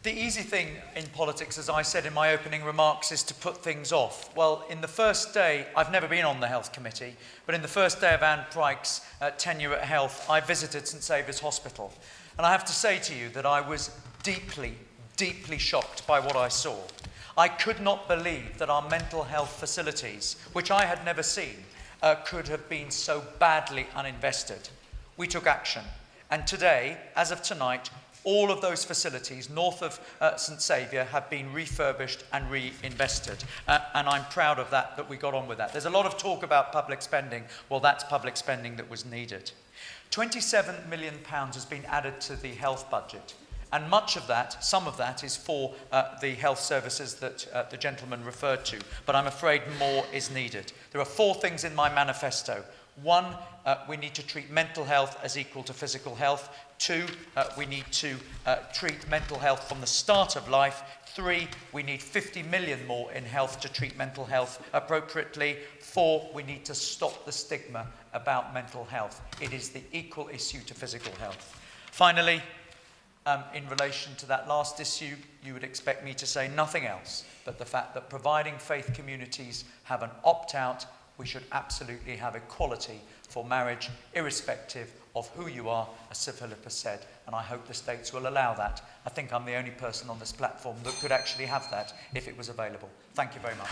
The easy thing in politics, as I said in my opening remarks, is to put things off. Well, in the first day, I've never been on the Health Committee, but in the first day of Anne Pryke's tenure at Health, I visited St Saviour's Hospital. And I have to say to you that I was deeply, deeply shocked by what I saw. I could not believe that our mental health facilities, which I had never seen, could have been so badly uninvested. We took action. And today, as of tonight, all of those facilities north of St Saviour have been refurbished and reinvested. And I'm proud of that we got on with that. There's a lot of talk about public spending. Well, that's public spending that was needed. £27 million has been added to the health budget. And much of that, some of that, is for the health services that the gentleman referred to. But I'm afraid more is needed. There are 4 things in my manifesto. 1, we need to treat mental health as equal to physical health. 2, we need to treat mental health from the start of life. 3, we need 50 million more in health to treat mental health appropriately. 4, we need to stop the stigma about mental health. It is the equal issue to physical health. Finally, in relation to that last issue, you would expect me to say nothing else but the fact that providing faith communities have an opt-out, we should absolutely have equality for marriage, irrespective of who you are, as Sir Philip has said, and I hope the states will allow that. I think I'm the only person on this platform that could actually have that if it was available. Thank you very much.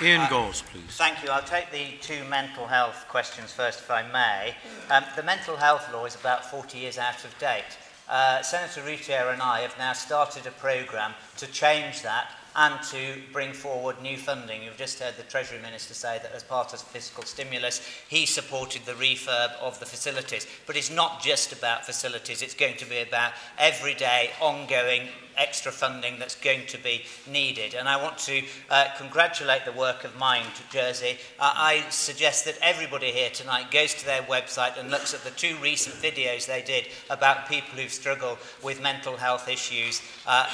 Ian Gorst, please. Thank you. I'll take the 2 mental health questions first, if I may. The mental health law is about 40 years out of date. Senator Routier and I have now started a programme to change that and to bring forward new funding. You've just heard the Treasury Minister say that as part of fiscal stimulus, he supported the refurb of the facilities. But it's not just about facilities, it's going to be about everyday, ongoing extra funding that's going to be needed. And I want to congratulate the work of Mind Jersey. I suggest that everybody here tonight goes to their website and looks at the 2 recent videos they did about people who've struggled with mental health issues.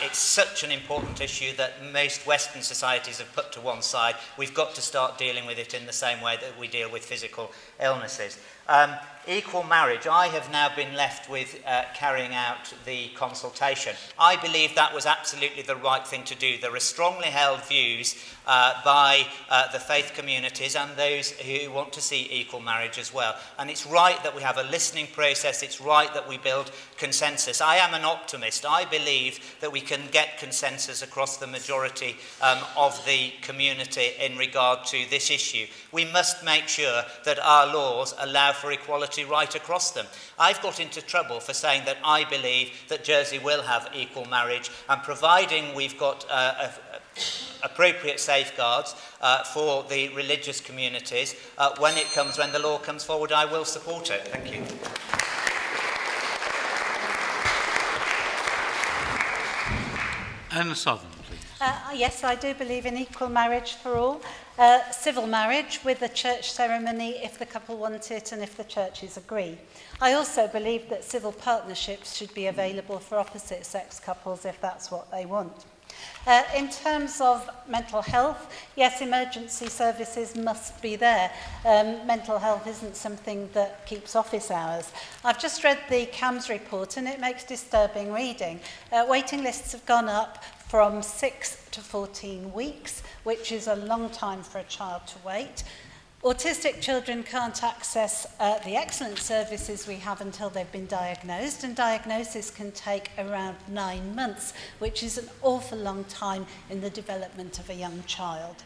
It's such an important issue that most Western societies have put to one side. We've got to start dealing with it in the same way that we deal with physical illnesses. Equal marriage, I have now been left with carrying out the consultation. I believe that was absolutely the right thing to do. There are strongly held views by the faith communities and those who want to see equal marriage as well. And it's right that we have a listening process. It's right that we build consensus. I am an optimist. I believe that we can get consensus across the majority of the community in regard to this issue. We must make sure that our laws allow for equality right across them. I've got into trouble for saying that I believe that Jersey will have equal marriage, and providing we've got appropriate safeguards for the religious communities, when the law comes forward, I will support it. Thank you. Anna Southern, please. Yes, I do believe in equal marriage for all. Civil marriage with a church ceremony if the couple want it and if the churches agree. I also believe that civil partnerships should be available for opposite-sex couples if that's what they want. In terms of mental health, yes, emergency services must be there. Mental health isn't something that keeps office hours. I've just read the CAMS report and it makes disturbing reading. Waiting lists have gone up from 6 to 14 weeks, which is a long time for a child to wait. Autistic children can't access the excellent services we have until they've been diagnosed, and diagnosis can take around 9 months, which is an awful long time in the development of a young child.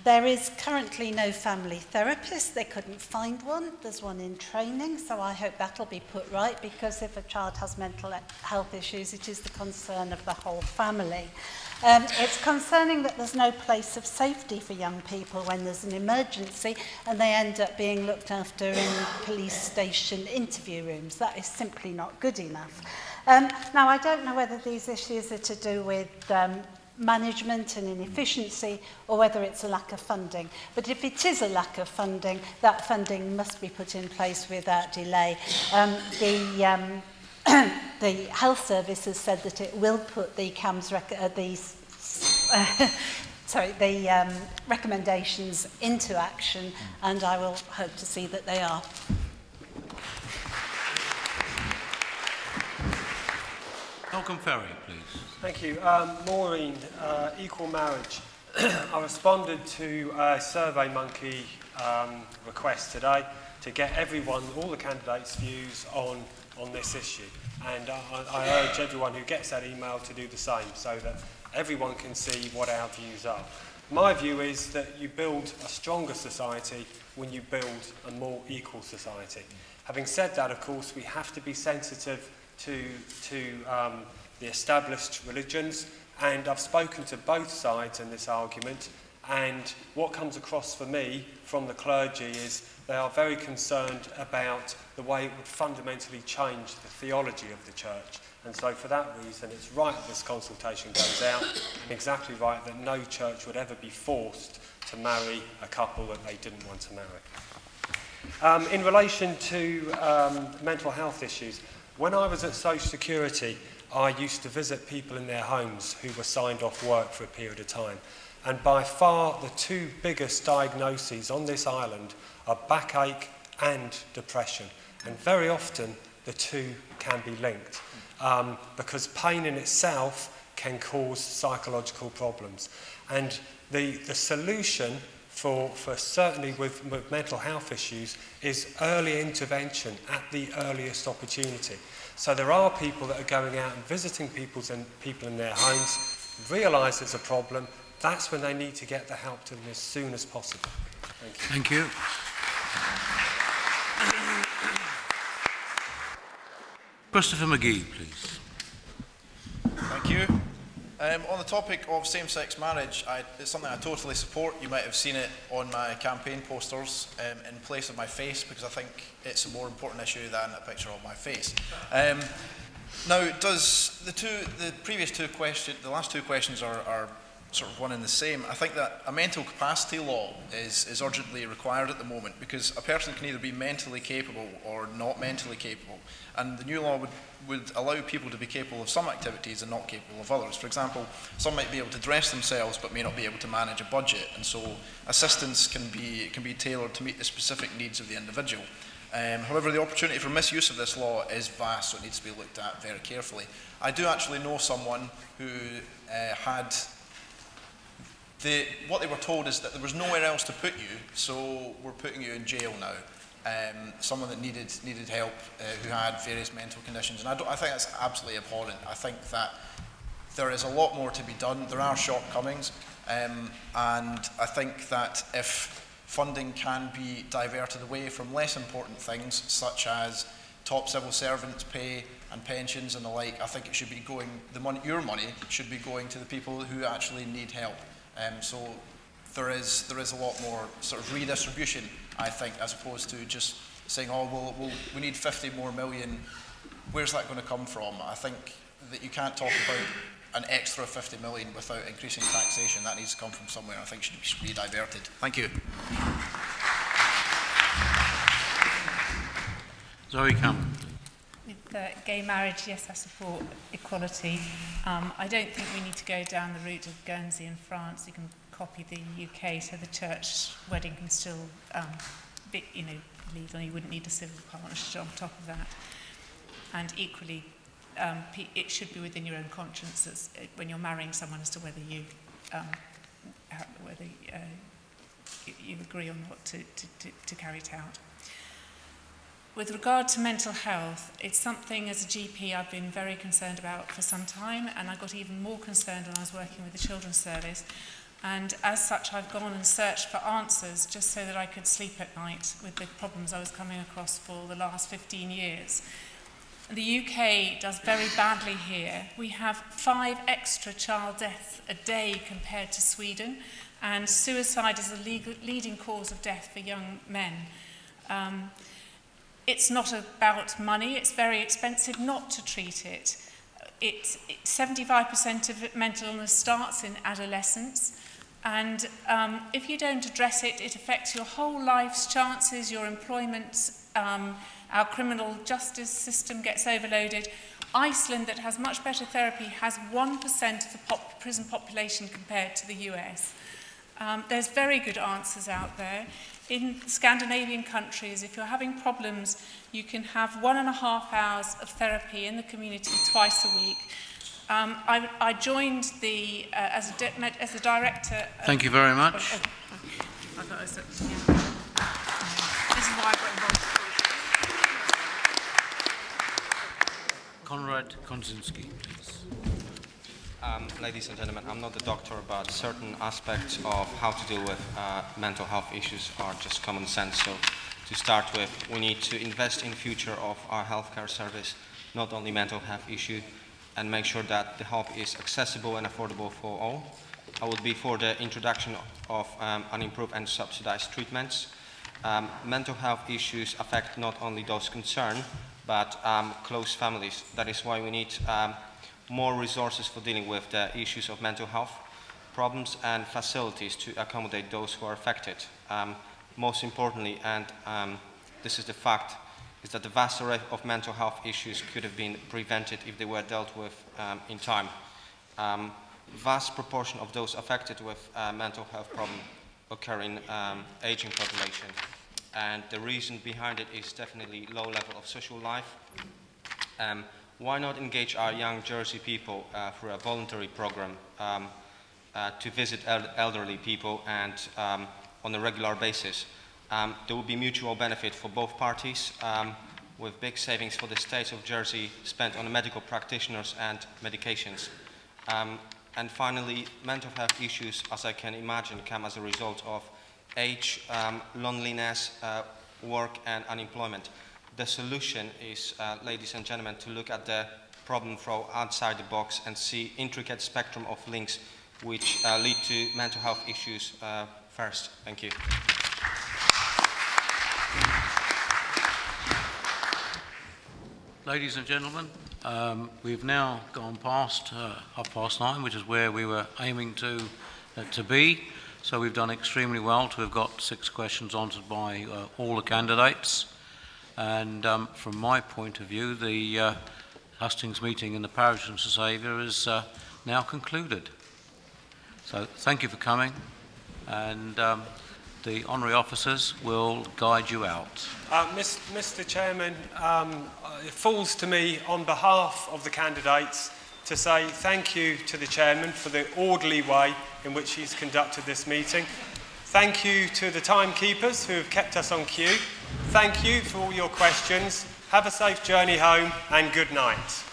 There is currently no family therapist. They couldn't find one. There's one in training, so I hope that'll be put right, because if a child has mental health issues, it is the concern of the whole family. It's concerning that there's no place of safety for young people when there's an emergency and they end up being looked after in police station interview rooms. That is simply not good enough. Now, I don't know whether these issues are to do with management and inefficiency, or whether it's a lack of funding. But if it is a lack of funding, that funding must be put in place without delay. The health service has said that it will put the recommendations into action, and I will hope to see that they are. Malcolm Ferey, please. Thank you. Maureen, equal marriage. I responded to a SurveyMonkey request today to get everyone, all the candidates' views on this issue. And I urge everyone who gets that email to do the same, so that everyone can see what our views are. My view is that you build a stronger society when you build a more equal society. Having said that, of course, we have to be sensitive to the established religions, and I've spoken to both sides in this argument, and what comes across for me from the clergy is they are very concerned about the way it would fundamentally change the theology of the church. And so for that reason, it's right that this consultation goes out, and exactly right that no church would ever be forced to marry a couple that they didn't want to marry. In relation to mental health issues, when I was at Social Security, I used to visit people in their homes who were signed off work for a period of time. And by far the two biggest diagnoses on this island are backache and depression. And very often the two can be linked because pain in itself can cause psychological problems. And the solution for certainly with mental health issues is early intervention at the earliest opportunity. So there are people that are going out and visiting people in their homes, realise there's a problem. That's when they need to get the help to them as soon as possible. Thank you. Thank you. Christopher Magee, please. Thank you. On the topic of same-sex marriage, it's something I totally support. You might have seen it on my campaign posters in place of my face, because I think it's a more important issue than a picture of my face. Now, does the last two questions are sort of one and the same. I think that a mental capacity law is urgently required at the moment, because a person can either be mentally capable or not mentally capable, and the new law would allow people to be capable of some activities and not capable of others. For example, some might be able to dress themselves but may not be able to manage a budget, and so assistance can be tailored to meet the specific needs of the individual. However, the opportunity for misuse of this law is vast, so it needs to be looked at very carefully. I do actually know someone who had what they were told is that there was nowhere else to put you, so we're putting you in jail now. Someone that needed help, who had various mental conditions, and I think that's absolutely abhorrent. I think that there is a lot more to be done. There are shortcomings, and I think that if funding can be diverted away from less important things, such as top civil servants' pay and pensions and the like, I think it should be going, your money should be going to the people who actually need help. So there is a lot more sort of redistribution, I think, as opposed to just saying, oh, we need 50 more million. Where's that going to come from? I think that you can't talk about an extra 50 million without increasing taxation. That needs to come from somewhere. I think it should be diverted. Thank you. Zoe Cameron. With gay marriage, yes, I support equality. I don't think we need to go down the route of Guernsey and France. You can copy the UK, so the church wedding can still be, legal. You wouldn't need a civil partnership on top of that. And equally, it should be within your own conscience when you're marrying someone as to whether you you agree or not to carry it out. With regard to mental health, it's something as a GP I've been very concerned about for some time, and I got even more concerned when I was working with the Children's Service. And as such, I've gone and searched for answers just so that I could sleep at night with the problems I was coming across for the last 15 years. The UK does very badly here. We have 5 extra child deaths a day compared to Sweden, and suicide is the leading cause of death for young men. It's not about money. It's very expensive not to treat it. 75% of mental illness starts in adolescence, and if you don't address it, it affects your whole life's chances, your employment. Our criminal justice system gets overloaded. Iceland, that has much better therapy, has 1% of the prison population compared to the US. There's very good answers out there. In Scandinavian countries, if you're having problems, you can have 1.5 hours of therapy in the community twice a week. I joined the as a director. Thank you very much. I thought I was, yeah. This is why I got involved. Konrad Kruszynski, please. Ladies and gentlemen, I'm not a doctor, but certain aspects of how to deal with mental health issues are just common sense. So to start with, we need to invest in the future of our healthcare service, not only mental health issue, and make sure that the help is accessible and affordable for all. I would be for the introduction of unimproved and subsidized treatments. Mental health issues affect not only those concerned, but close families. That is why we need more resources for dealing with the issues of mental health problems and facilities to accommodate those who are affected. Most importantly, and this is the fact, is that the vast array of mental health issues could have been prevented if they were dealt with in time. Vast proportion of those affected with mental health problems occur in aging population. And the reason behind it is definitely low level of social life. Why not engage our young Jersey people through a voluntary program to visit elderly people and on a regular basis? There will be mutual benefit for both parties, with big savings for the state of Jersey spent on medical practitioners and medications. And finally, mental health issues, as I can imagine, come as a result of age, loneliness, work and unemployment. The solution is, ladies and gentlemen, to look at the problem from outside the box and see intricate spectrum of links which lead to mental health issues first. Thank you. Ladies and gentlemen, we've now gone past 9:30, which is where we were aiming to be. So we've done extremely well to have got 6 questions answered by all the candidates. And from my point of view, the Hustings meeting in the parish of St Saviour is now concluded. So thank you for coming, and the honorary officers will guide you out. Mr. Chairman, it falls to me on behalf of the candidates to say thank you to the Chairman for the orderly way in which he's conducted this meeting. Thank you to the timekeepers who have kept us on cue. Thank you for all your questions. Have a safe journey home and good night.